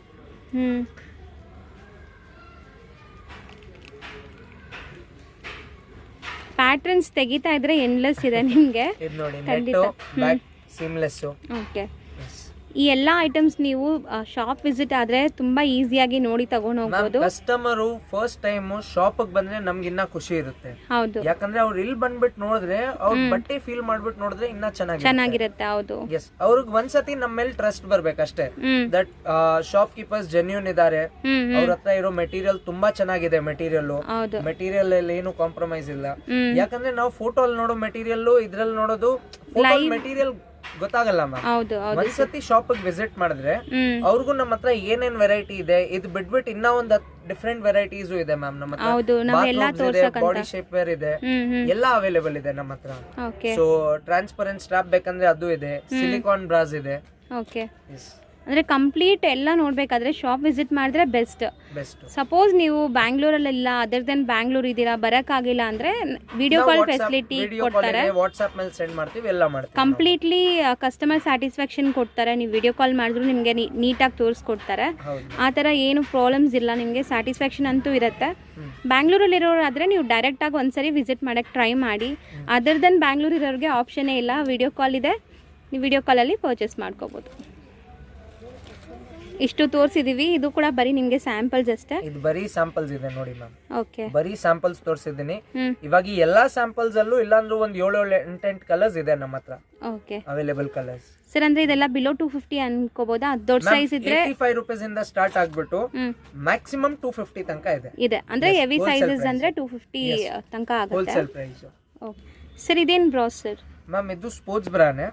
ಪ್ಯಾಟರ್ನ್ಸ್ ತೆಗಿತಾ ಇದ್ರೆ ಎಂಡ್ಲೆಸ್ ಇದೆ ನಿಮಗೆ. ಇದು ನೋಡಿ, ನೆಟ್ ಬ್ಯಾಕ್ ಸೀಮ್ಲೆಸ್. ಓಕೆ, ಈ ಎಲ್ಲಾ ಐಟಮ್ಸ್ ನೀವು ಶಾಪ್ ವಿಸಿಟ್ ಆದ್ರೆ ತುಂಬಾ ಈಸಿಯಾಗಿ ನೋಡಿ ತಗೊಂಡು ಹೋಗ್ಬೋದು. ಕಸ್ಟಮರ್ ಫಸ್ಟ್ ಟೈಮ್ ಶಾಪ್ ಬಂದ್ರೆ ನಮ್ಗೆ ಇನ್ನ ಖುಷಿ ಇರುತ್ತೆ. ಹೌದು, ಯಾಕಂದ್ರೆ ಅವ್ರು ಇಲ್ಲಿ ಬಂದ್ಬಿಟ್ಟು ನೋಡಿದ್ರೆ, ಅವ್ರ ಬಟ್ಟೆ ಫೀಲ್ ಮಾಡ್ಬಿಟ್ಟು ನೋಡಿದ್ರೆ ಇನ್ನ ಚೆನ್ನಾಗಿರುತ್ತೆ. ಹೌದು, ಎಸ್. ಅವ್ರಿಗೆ ಒಂದ್ಸತಿ ನಮ್ಮ ಮೇಲೆ ಟ್ರಸ್ಟ್ ಬರ್ಬೇಕಷ್ಟೇ, ದಟ್ ಶಾಪ್ ಕೀಪರ್ಸ್ ಜೆನ್ಯೂನ್ ಇದಾರೆ, ಅವ್ರ ಹತ್ರ ಇರೋ ಮೆಟೀರಿಯಲ್ ತುಂಬಾ ಚೆನ್ನಾಗಿದೆ. ಮೆಟೀರಿಯಲ್ ಅಲ್ಲಿ ಏನು ಕಾಂಪ್ರಮೈಸ್ ಇಲ್ಲ. ಯಾಕಂದ್ರೆ ನಾವು ಫೋಟೋ ಅಲ್ಲಿ ನೋಡೋ ಮೆಟೀರಿಯಲ್ ಇದ್ರಲ್ಲಿ ನೋಡೋದು ಮೆಟೀರಿಯಲ್ ಗೊತ್ತಾಗಲ್ಲ ಮ್ಯಾಮ್. ಒಂದ್ಸತಿ ಶಾಪ್ ವಿಸಿಟ್ ಮಾಡಿದ್ರೆ ಅವ್ರಿಗೂ ನಮ್ಮ ಹತ್ರ ಏನೇನ್ ವೆರೈಟಿ ಇದೆ, ಇದು ಬಿಟ್ಬಿಟ್ಟು ಇನ್ನ ಒಂದ್ ಡಿಫ್ರೆಂಟ್ ವೆರೈಟೀಸ್ ಇದೆ ಮ್ಯಾಮ್ ನಮ್ಮ ಹತ್ರ. ಬಾಡಿ ಶೇಪ್ ವೇರ್ ಇದೆ, ಎಲ್ಲ ಅವೈಲೇಬಲ್ ಇದೆ ನಮ್ಮ ಹತ್ರ. ಸೊ ಟ್ರಾನ್ಸ್ಪರೆಂಟ್ ಸ್ಟ್ರಾಪ್ ಬೇಕಂದ್ರೆ ಅದು ಇದೆ, ಸಿಲಿಕಾನ್ ಬ್ರಾಸ್ ಇದೆ. ಅಂದರೆ ಕಂಪ್ಲೀಟ್ ಎಲ್ಲ ನೋಡಬೇಕಾದ್ರೆ ಶಾಪ್ ವಿಸಿಟ್ ಮಾಡಿದ್ರೆ ಬೆಸ್ಟ್. ಸಪೋಸ್ ನೀವು ಬ್ಯಾಂಗ್ಳೂರಲ್ಲೆಲ್ಲ ಅದರ್ ದೆನ್ ಬ್ಯಾಂಗ್ಳೂರ್ ಇದ್ದೀರಾ, ಬರೋಕ್ಕಾಗಿಲ್ಲ ಅಂದರೆ ವಿಡಿಯೋ ಕಾಲ್ ಫೆಸಿಲಿಟಿ ಕೊಡ್ತಾರೆ, ವಾಟ್ಸ್ಆಪ್ ಮೇಲೆ ಸೆಂಡ್ ಮಾಡ್ತೀವಿ, ಎಲ್ಲ ಮಾಡ್ತೀವಿ. ಕಂಪ್ಲೀಟ್ಲಿ ಕಸ್ಟಮರ್ ಸ್ಯಾಟಿಸ್ಫ್ಯಾಕ್ಷನ್ ಕೊಡ್ತಾರೆ. ನೀವು ವಿಡಿಯೋ ಕಾಲ್ ಮಾಡಿದ್ರು ನಿಮಗೆ ನೀಟಾಗಿ ತೋರಿಸ್ಕೊಡ್ತಾರೆ. ಆ ಥರ ಏನು ಪ್ರಾಬ್ಲಮ್ಸ್ ಇಲ್ಲ, ನಿಮಗೆ ಸ್ಯಾಟಿಸ್ಫ್ಯಾಕ್ಷನ್ ಅಂತೂ ಇರುತ್ತೆ. ಬ್ಯಾಂಗ್ಳೂರಲ್ಲಿರೋರಾದರೆ ನೀವು ಡೈರೆಕ್ಟಾಗಿ ಒಂದ್ಸರಿ ವಿಸಿಟ್ ಮಾಡೋಕ್ಕೆ ಟ್ರೈ ಮಾಡಿ. ಅದರ್ ದೆನ್ ಬ್ಯಾಂಗ್ಳೂರ್ ಇರೋರಿಗೆ ಆಪ್ಷನ್ನೇ ಇಲ್ಲ, ವಿಡಿಯೋ ಕಾಲ್ ಇದೆ, ನೀವು ವಿಡಿಯೋ ಕಾಲಲ್ಲಿ ಪರ್ಚೇಸ್ ಮಾಡ್ಕೋಬೋದು. ಇಷ್ಟು ತೋರಿಸಿದೀವಿ, ಇದು ಕೂಡ ಬರೀ ನಿಮಗೆ ಸ್ಯಾಂಪಲ್ಸ್ ಅಷ್ಟೇ. ಇದು ಬರೀ ಸ್ಯಾಂಪಲ್ಸ್ ಇದೆ ನೋಡಿ ಮ್ಯಾಮ್. ಓಕೆ, ಬರೀ ಸ್ಯಾಂಪಲ್ಸ್ ತೋರಿಸಿದ್ದೀನಿ. ಇವಾಗ ಈ ಎಲ್ಲಾ ಸ್ಯಾಂಪಲ್ಸ್ ಅಲ್ಲೂ ಇಲ್ಲಾಂದ್ರೂ ಒಂದು 7-8 ಕಲರ್ಸ್ ಇದೆ ನಮ್ಮ ಹತ್ರ. Okay, available colours. ಸರ್ ಅಂದ್ರೆ ಇದೆಲ್ಲ ಬಿಲೋ 250 ಅನ್ಕೋಬಹುದಾ? ದೊಡ್ಡ ಸೈಜ್ ಇದ್ರೆ 85 ರೂಪೀಸ್ ಇಂದ ಸ್ಟಾರ್ಟ್ ಆಗ್ಬಿಟ್ಟು ಮ್ಯಾಕ್ಸಿಮಮ್ 250 ತನಕ ಇದೆ. ಅಂದ್ರೆ ಹೆವಿ ಸೈಜಸ್ ಅಂದ್ರೆ 250 ತನಕ ಆಗುತ್ತೆ ಹೋಲ್ಸೇಲ್ ಪ್ರೈಸ್. ಓಕೆ ಸರ್, ಇದೇನ್ ಬ್ರಾಸ್ ಸರ್? ಮ್ಯಾಮ್ ಇದು ಸ್ಪೋರ್ಟ್ಸ್ ಬ್ರಾನೇ.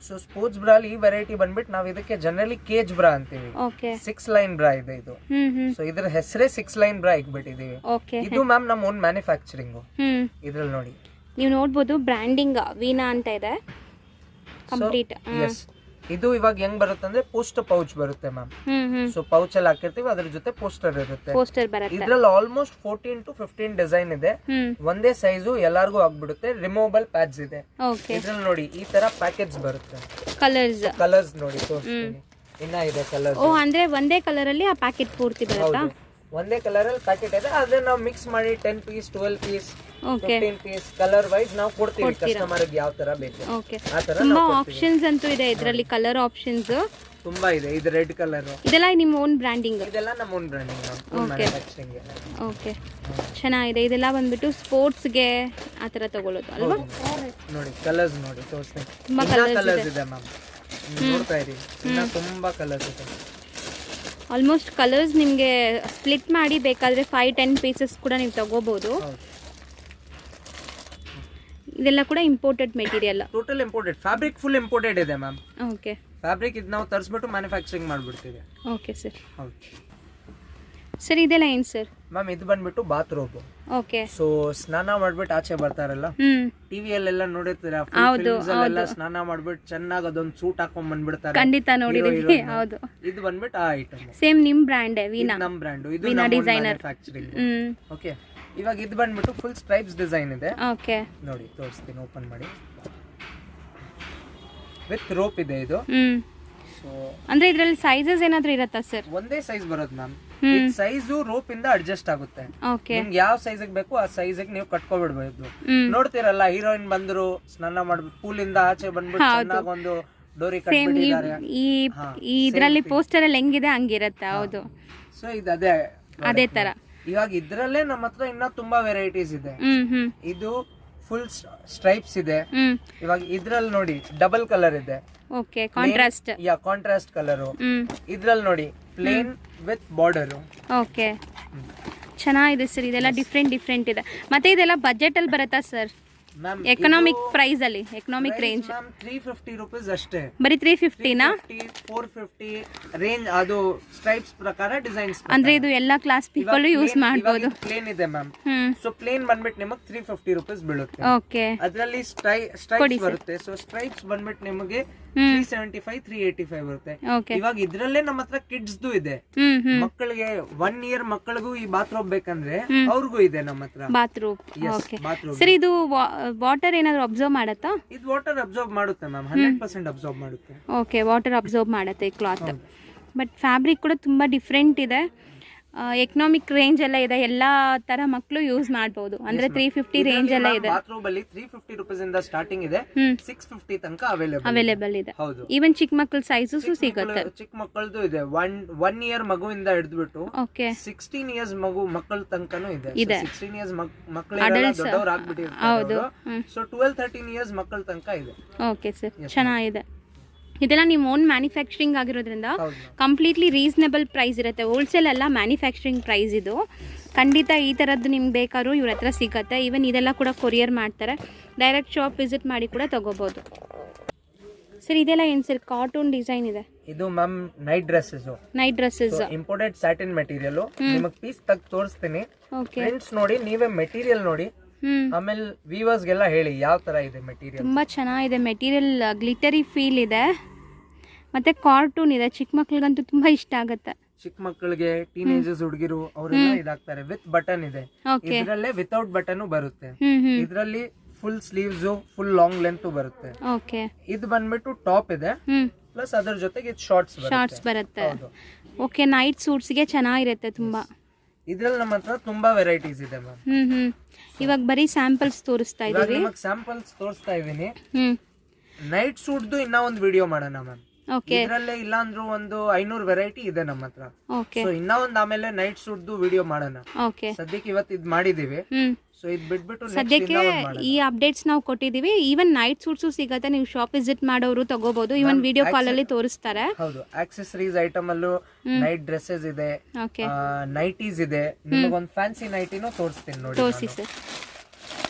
ಸೊ ಸ್ಪೋರ್ಟ್ಸ್ ಬ್ರಾ ಈ ವೆರೈಟಿ ಬಂದ್ಬಿಟ್ಟು ನಾವು ಇದಕ್ಕೆ ಜನರಲಿ ಕೇಜ್ ಬ್ರಾ ಅಂತೀವಿ. 6 ಲೈನ್ ಬ್ರಾ ಇದೆ ಇದು. ಸೊ ಇದ್ರ ಹೆಸರೇ 6 ಲೈನ್ ಬ್ರಾ ಇಟ್ಬಿಟ್ಟಿದೀವಿ. ಇದು ಮ್ಯಾಮ್ ನಮ್ಮ ಓನ್ ಮ್ಯಾನುಫ್ಯಾಕ್ಚರಿಂಗ್. ಇದ್ರಲ್ಲಿ ನೋಡಿ, ನೀವು ನೋಡ್ಬೋದು ಬ್ರ್ಯಾಂಡಿಂಗ್ ವೀನಾ ಅಂತ ಇದೆ ಕಂಪ್ಲೀಟ್. ಇದು ಇವಾಗ ಹೆಂಗ್ ಬರುತ್ತೆ ಅಂದ್ರೆ ಪೋಸ್ಟರ್ ಪೌಚ್ ಬರುತ್ತೆ ಮ್ಯಾಮ್. ಸೊ ಪೌಚ್ ಅಲ್ಲಿ ಹಾಕಿರ್ತೀವಿ, ಅದ್ರ ಜೊತೆ ಪೋಸ್ಟರ್ ಇರುತ್ತೆ. ಪೋಸ್ಟರ್ ಬರುತ್ತೆ. ಇದ್ರಲ್ಲಿ ಆಲ್ಮೋಸ್ಟ್ 14 to 15 ಡಿಸೈನ್ ಇದೆ. ಒಂದೇ ಸೈಜು ಎಲ್ಲಾರ್ಗೂ ಆಗ್ಬಿಡುತ್ತೆ. ರಿಮೂವಬಲ್ ಪ್ಯಾಡ್ಸ್ ಇದೆ. ಇದ್ರಲ್ಲಿ ನೋಡಿ ಈ ತರ ಪ್ಯಾಕೆಟ್ಸ್ ಬರುತ್ತೆ. ಕಲರ್ಸ್ ನೋಡಿ ತೋರಿಸ್ತೀನಿ. ಇನ್ನ ಇದೆ ಕಲರ್ಸ್. ಓ ಅಂದ್ರೆ ಒಂದೇ ಕಲರ್ ಅಲ್ಲಿ ಆ ಪ್ಯಾಕೆಟ್ ಪೂರ್ತಿ ಬರುತ್ತಾ? ಒಂದೇ ಕಲರ್ ಅಲ್ಲಿ ಪ್ಯಾಕೆಟ್ ಇದೆ. ಅದೇ ನಾವು ಮಿಕ್ಸ್ ಮಾಡಿ 10 piece 12 piece 15 piece colour wise ನಾವು ಕೊಡ್ತೀವಿ ಕಸ್ಟಮರ್ ಗೆ ಯಾವ ತರ ಬೇಕು ಆ ತರ. ತುಂಬಾ ಆಪ್ಷನ್ಸ್ ಅಂತೂ ಇದೆ ಇದರಲ್ಲಿ, ಕಲರ್ ಆಪ್ಷನ್ಸ್ ತುಂಬಾ ಇದೆ. ಇದು ರೆಡ್ ಕಲರ್. ಇದೆಲ್ಲ ನಿಮ್ಮ ಓನ್ ಬ್ರ್ಯಾಂಡಿಂಗ್? ಇದೆಲ್ಲ ನಮ್ಮ ಓನ್ ಬ್ರ್ಯಾಂಡಿಂಗ್, ಮ್ಯಾನುಫ್ಯಾಕ್ಚರಿಂಗ್. ಓಕೆ, ಚೆನ್ನಾಗಿದೆ. ಇದೆಲ್ಲ ಬಂದ್ಬಿಟ್ಟು ಸ್ಪೋರ್ಟ್ಸ್ ಗೆ ಆ ತರ ತಗೊಳ್ಳೋದು ಅಲ್ವಾ? ನೋಡಿ ಕಲರ್ಸ್ ನೋಡಿ ತೋರಿಸ್ತೀನಿ. ತುಂಬಾ ಕಲರ್ಸ್ ಇದೆ ಮ್ಯಾಮ್, ನೋಡ್ತಾ ಇರಿ. ಇನ್ನ ತುಂಬಾ ಕಲರ್ಸ್ ಇದೆ. ಆಲ್ಮೋಸ್ಟ್ ಕಲರ್ಸ್ ನಿಮಗೆ ಸ್ಪ್ಲಿಟ್ ಮಾಡಿ ಬೇಕಾದರೆ 5-10 ಪೀಸಸ್ ಕೂಡ ನೀವು ತಗೋಬಹುದು. ಇದೆಲ್ಲ ಕೂಡ imported material. Total imported. Fabric full imported ಇದೆ ಮ್ಯಾಮ್. ಓಕೆ, ಫ್ಯಾಬ್ರಿಕ್ ಇದು ನಾವು ತರಿಸ್ಬಿಟ್ಟು ಮ್ಯಾನುಫ್ಯಾಕ್ಚರಿಂಗ್ ಮಾಡ್ಬಿಡ್ತೀವಿ. Okay sir. ಹೌದು ಸರ್. ಇದೆಲ್ಲ ಏನು ಸರ್? ಮ್ಯಾಮ್ ಇದು ಬಂದ್ಬಿಟ್ಟು ಬಾತ್ ರೋಬ್. ಓಕೆ. ಸೊ ಸ್ನಾನ ಮಾಡ್ಬಿಟ್ಟು ಆಚೆ ಬರ್ತಾರಲ್ಲ, ಟಿವಿಯಲ್ಲೆಲ್ಲ ನೋಡಿರ್ತೀರಾ, ಸ್ನಾನ ಮಾಡ್ಬಿಟ್ಟು ಚೆನ್ನಾಗಿ ಅದೊಂದು ಸೂಟ್ ಹಾಕೊಂಡ್ ಬಂದ್ಬಿಡ್ತಾರೆ. ಖಂಡಿತ ನೋಡಿದೀವಿ. ಹೌದು, ಇದು ಬಂದ್ಬಿಟ್ಟು ಆ ಐಟಮ್ ಸೇಮ್ ನಿಮ್ ಬ್ರ್ಯಾಂಡ್ ವೀನಾ. ನಮ್ ಬ್ರ್ಯಾಂಡ್ ಇದು, ವೀನಾ ಡಿಸೈನರ್ ಮ್ಯಾನುಫ್ಯಾಕ್ಚರಿಂಗ್. ಓಕೆ, ಇವಾಗ ಇದು ಬಂದ್ಬಿಟ್ಟು ಫುಲ್ ಸ್ಟ್ರೈಪ್ಸ್ ಡಿಸೈನ್ ಇದೆ. ಓಕೆ, ನೋಡಿ ತೋರಿಸ್ತೀನಿ. ಓಪನ್ ಮಾಡಿ. ವಿತ್ ರೋಪ್ ಇದೆ ಇದು. ಸೊ ಅಂದ್ರೆ ಇದ್ರಲ್ಲಿ ಸೈಜಸ್ ಏನಾದ್ರೂ ಇರತ್ತಾ ಸರ್? ಒಂದೇ ಸೈಜ್ ಬರೋದು ಮ್ಯಾಮ್. ಸೈಜು ರೋಪ್ ಇಂದ ಅಡ್ಜಸ್ಟ್ ಆಗುತ್ತೆ. ನಿಮ್ಗೆ ಯಾವ ಸೈಜ್ ಬೇಕು ಆ ಸೈಜ್ ನೀವು ಕಟ್ಕೊಬಿಡ್ಬಹುದು. ನೋಡ್ತಿರಲ್ಲ, ಹೀರೋಯಿನ್ ಬಂದ್ರು ಸ್ನಾನ ಮಾಡ್ಬಿಟ್ಟು ಪೂಲ್ ಇಂದ ಆಚೆ ಬಂದ್ಬಿಟ್ಟು ಚೆನ್ನಾಗಿ ಒಂದು ಡೋರಿ ಕಟ್ಬಿಟ್ಟಿದ್ದಾರೆ. ಈ ಇದ್ರಲ್ಲಿ ಪೋಸ್ಟರ್ ಅಲ್ಲಿ ಹೆಂಗಿದೆ ಹಂಗಿರತ್ತೆ. ಹೌದು. ಸೊ ಇದು ಅದೇ ತರ. ಇವಾಗ ಇದ್ರಲ್ಲೇ ನಮ್ಮ ಹತ್ರ ಇನ್ನ ತುಂಬಾ ವೆರೈಟೀಸ್ ಇದೆ. ಇದು ಫುಲ್ ಸ್ಟ್ರೈಪ್ಸ್ ಇದೆ. ಇವಾಗ ಇದ್ರಲ್ಲಿ ನೋಡಿ ಡಬಲ್ ಕಲರ್ ಇದೆ. Okay, contrast. Contrast colour. ಇದ್ರಲ್ಲಿ ನೋಡಿ ಪ್ಲೇನ್ ವಿತ್ ಬಾರ್ಡರ್. ಓಕೆ, ಚೆನ್ನಾಗಿದೆ ಸರ್. ಇದೆಲ್ಲ ಡಿಫ್ರೆಂಟ್ ಇದೆ. ಮತ್ತೆ ಇದೆಲ್ಲ ಬಜೆಟ್ ಅಲ್ಲಿ ಬರುತ್ತಾ ಸರ್? ಎಕನಾಮಿಕ್ ಪ್ರೈಸ್ ಅಲ್ಲಿ, ಎಕನಾಮಿಕ್ ರೇಂಜ್ 350 ರೂಪೀಸ್ ಅಷ್ಟೇ. ಬರೀ 350 ನಾ? 450 ರೇಂಜ್. ಅದು ಸ್ಟ್ರೈಪ್ಸ್ ಪ್ರಕಾರ ಡಿಸೈನ್ಸ್. ಅಂದ್ರೆ ಇದು ಎಲ್ಲಾ ಕ್ಲಾಸ್ ಪೀಪಲ್ ಯೂಸ್ ಮಾಡಬಹುದು. ಪ್ಲೇನ್ ಇದೆ ಮ್ಯಾಮ್. ಸೊ ಪ್ಲೇನ್ ಬಂದ್ಬಿಟ್ಟು ನಿಮಗೆ 350 ರೂಪೀಸ್ ಬೀಳುತ್ತೆ. ಓಕೆ, ಅದರಲ್ಲಿ ಸ್ಟ್ರೈಪ್ಸ್ ಬರುತ್ತೆ. ಸೊ ಸ್ಟ್ರೈಪ್ಸ್ ಬಂದ್ಬಿಟ್ಟು ನಿಮಗೆ 375 385 ಬರುತ್ತೆ. ಇವಾಗ ಇದ್ರಲ್ಲೇ ನಮ್ಮ ಹತ್ರ ಕಿಡ್ಸ್ ಇದೆ. ಮಕ್ಕಳಿಗೆ 1 year ಮಕ್ಕಳಿಗೂ ಈ ಬಾತ್ರೂಮ್ ಬೇಕಂದ್ರೆ ಅವ್ರಿಗೂ ಇದೆ ನಮ್ಮ ಹತ್ರ ಬಾತ್ರೂಮ್. ಸರ್, ಇದು ವಾಟರ್ ಏನಾದ್ರು ಅಬ್ಸರ್ವ್ ಮಾಡತ್ತಾ? ಇದು ವಾಟರ್ ಅಬ್ಸರ್ವ್ ಮಾಡುತ್ತೆ ಮ್ಯಾಮ್. 100% ಅಬ್ಸರ್ವ್ ಮಾಡುತ್ತೆ. ಓಕೆ, ವಾಟರ್ ಅಬ್ಸರ್ವ್ ಮಾಡುತ್ತೆ ಈ ಕ್ಲಾತ್. ಬಟ್ ಫ್ಯಾಬ್ರಿಕ್ ಕೂಡ ತುಂಬಾ ಡಿಫ್ರೆಂಟ್ ಇದೆ. ಎಕನಾಮಿಕ್ ರೇಂಜ್ ಎಲ್ಲ ಇದೆ. ಎಲ್ಲಾ ತರ ಮಕ್ಕಳು ಯೂಸ್ ಮಾಡಬಹುದು. ಅಂದ್ರೆ 350 ರೇಂಜ್ ಎಲ್ಲ ಇದೆ. ಬಾತ್ರೂಮ್ ಅಲ್ಲಿ 350 ರೂಪೀಸ್ ಇಂದ ಸ್ಟಾರ್ಟಿಂಗ್ ಇದೆ. 650 ತನಕ ಅವೈಲೇಬಲ್ ಇದೆ. ಹೌದು. ಈವನ್ ಚಿಕ್ಕ ಮಕ್ಕಳ ಸೈಜಸ್ ಸಿಗುತ್ತೆ. ಚಿಕ್ಕ ಮಕ್ಕಳದು ಇದೆ. 1 year ಮಗುವಿಂದ ಹಿಡಿದ್ಬಿಟ್ಟು 16 years ಮಕ್ಕಳ ತನಕನೂ ಇದೆ. 16 years ಮಕ್ಕಳು ದೊಡ್ಡವರು ಆಗ್ಬಿಟ್ಟಿರ್ತಾರೆ. ಸೊ 12-13 years ಮಕ್ಕಳ ತನಕ ಇದೆ. ಓಕೆ ಸರ್, ಚೆನ್ನಾಗಿದೆ. ಇದೆಲ್ಲ ನಿಮ್ಮ ಓನ್ ಮ್ಯಾನುಫ್ಯಾಕ್ಚರಿಂಗ್ ಆಗಿರೋದ್ರಿಂದ ಕಂಪ್ಲೀಟ್ಲಿ ರೀಸನೇಬಲ್ ಪ್ರೈಸ್ ಇರುತ್ತೆ. ಹೋಲ್ಸೇಲ್ ಅಲ್ಲ, ಮ್ಯಾನುಫ್ಯಾಕ್ಚರಿಂಗ್ ಪ್ರೈಸ್ ಇದು. ಖಂಡಿತ ಈ ಥರದ್ದು ನಿಮ್ಗೆ ಬೇಕಾದ್ರೂ ಇವ್ರ ಹತ್ರ ಸಿಗುತ್ತೆ. ಈವನ್ ಇದೆಲ್ಲ ಕೂಡ ಕೊರಿಯರ್ ಮಾಡ್ತಾರೆ. ಡೈರೆಕ್ಟ್ ಶಾಪ್ ವಿಸಿಟ್ ಮಾಡಿ ಕೂಡ ತಗೋಬಹುದು. ಸರ್, ಇದೆಲ್ಲ ಏನು ಸರ್? ಕಾರ್ಟೂನ್ ಡಿಸೈನ್ ಇದೆ. ಇದು ma'am night dresses. Imported satin material. ನಿಮಗೆ ಪೀಸ್ ತೆಗೆದು ತೋರಿಸ್ತೀನಿ. ಪ್ರಿಂಟ್ಸ್ ನೋಡಿ, ನೀವೇ ಮೆಟೀರಿಯಲ್ ನೋಡಿ. ಆಮೇಲೆ ವೀವರ್ಸ್ ಗೆಲ್ಲ ಹೇಳಿ ಯಾವ ತರ ಇದೆ ಮೆಟೀರಿಯಲ್. ತುಂಬಾ ಚೆನ್ನಾಗಿದೆ ಮೆಟೀರಿಯಲ್. ಗ್ಲಿಟರಿ ಫೀಲ್ ಇದೆ. ಮತ್ತೆ ಕಾರ್ಟೂನ್ ಇದೆ. ಚಿಕ್ಕ ಮಕ್ಕಳಿಗಂತೂ ತುಂಬಾ ಇಷ್ಟ ಆಗುತ್ತೆ. ಚಿಕ್ಕ ಮಕ್ಕಳಿಗೆ, ಟೀನೇಜರ್ಸ್ ಹುಡುಗಿರು ಅವರೆಲ್ಲ ಇದಾಗ್ತಾರೆ. ವಿತ್ ಬಟನ್ ಇದೆ. ಇದರಲ್ಲೇ ವಿತೌಟ್ ಬಟನ್ ಬರುತ್ತೆ. ಇದರಲ್ಲಿ full sleeves, full long length ಬರುತ್ತೆ. ಇದು ಬಂದ್ಬಿಟ್ಟು ಟಾಪ್ ಇದೆ. ಪ್ಲಸ್ ಅದರ ಜೊತೆಗೆ ಶಾರ್ಟ್ಸ್ ಬರುತ್ತೆ. ಓಕೆ, ನೈಟ್ ಸೂಟ್ಸ್ ಗೆ ಚೆನ್ನಾಗಿರುತ್ತೆ ತುಂಬಾ. ಇದ್ರಲ್ಲಿ ನಮ್ಮ ಹತ್ರ ತುಂಬಾ ವೆರೈಟೀಸ್ ಇದೆ ಮ್ಯಾಮ್. ಇವಾಗ ಬರೀ ಸ್ಯಾಂಪಲ್ಸ್ ತೋರಿಸ್ತಾ ಇದೀವಿ. ನಿಮಗೆ ಸ್ಯಾಂಪಲ್ಸ್ ತೋರಿಸ್ತಾ ಇದೀನಿ. ನೈಟ್ ಸೂಟ್ದು ಇನ್ನ ಒಂದು ವಿಡಿಯೋ ಮಾಡೋಣ ಮ್ಯಾಮ್. ಇದರಲ್ಲೇ ಇಲ್ಲ ಅಂದ್ರೂ ಒಂದು 500 ವೆರೈಟಿ ಇದೆ ನಮ್ಮ ಹತ್ರ. ಸೊ ಇನ್ನ ಒಂದು ಆಮೇಲೆ ನೈಟ್ ಸೂಟ್ದು ವಿಡಿಯೋ ಮಾಡೋಣ. ಸದ್ಯಕ್ಕೆ ಇವತ್ತು ಇದು ಮಾಡಿದೀವಿ. ಸೊ ಇದು ಬಿಟ್ಬಿಟ್ಟು ಸದ್ಯಕ್ಕೆ ಈ ಅಪ್ಡೇಟ್ಸ್ ನಾವು ಕೊಟ್ಟಿದೀವಿ. ಈವನ್ ನೈಟ್ ಸೂಟ್ಸು ಸಿಗುತ್ತೆ. ನೀವು ಶಾಪ್ ವಿಸಿಟ್ ಮಾಡೋರು ತಗೋಬಹುದು. ಈವನ್ ವಿಡಿಯೋ ಕಾಲ್ ಅಲ್ಲಿ ತೋರಿಸ್ತಾರೆ. ಹೌದು, ಆಕ್ಸೆಸರೀಸ್ ಐಟಮ್ ಅಲ್ಲೂ ನೈಟ್ ಡ್ರೆಸ್ಸಸ್ ಇದೆ, ನೈಟೀಸ್ ಇದೆ. ನಿಮಗೆ ಒಂದು ಫ್ಯಾನ್ಸಿ ನೈಟಿನೂ ತೋರಿಸ್ತೀನಿ ನೋಡಿ. ತೋರಿಸಿ ಸರ್.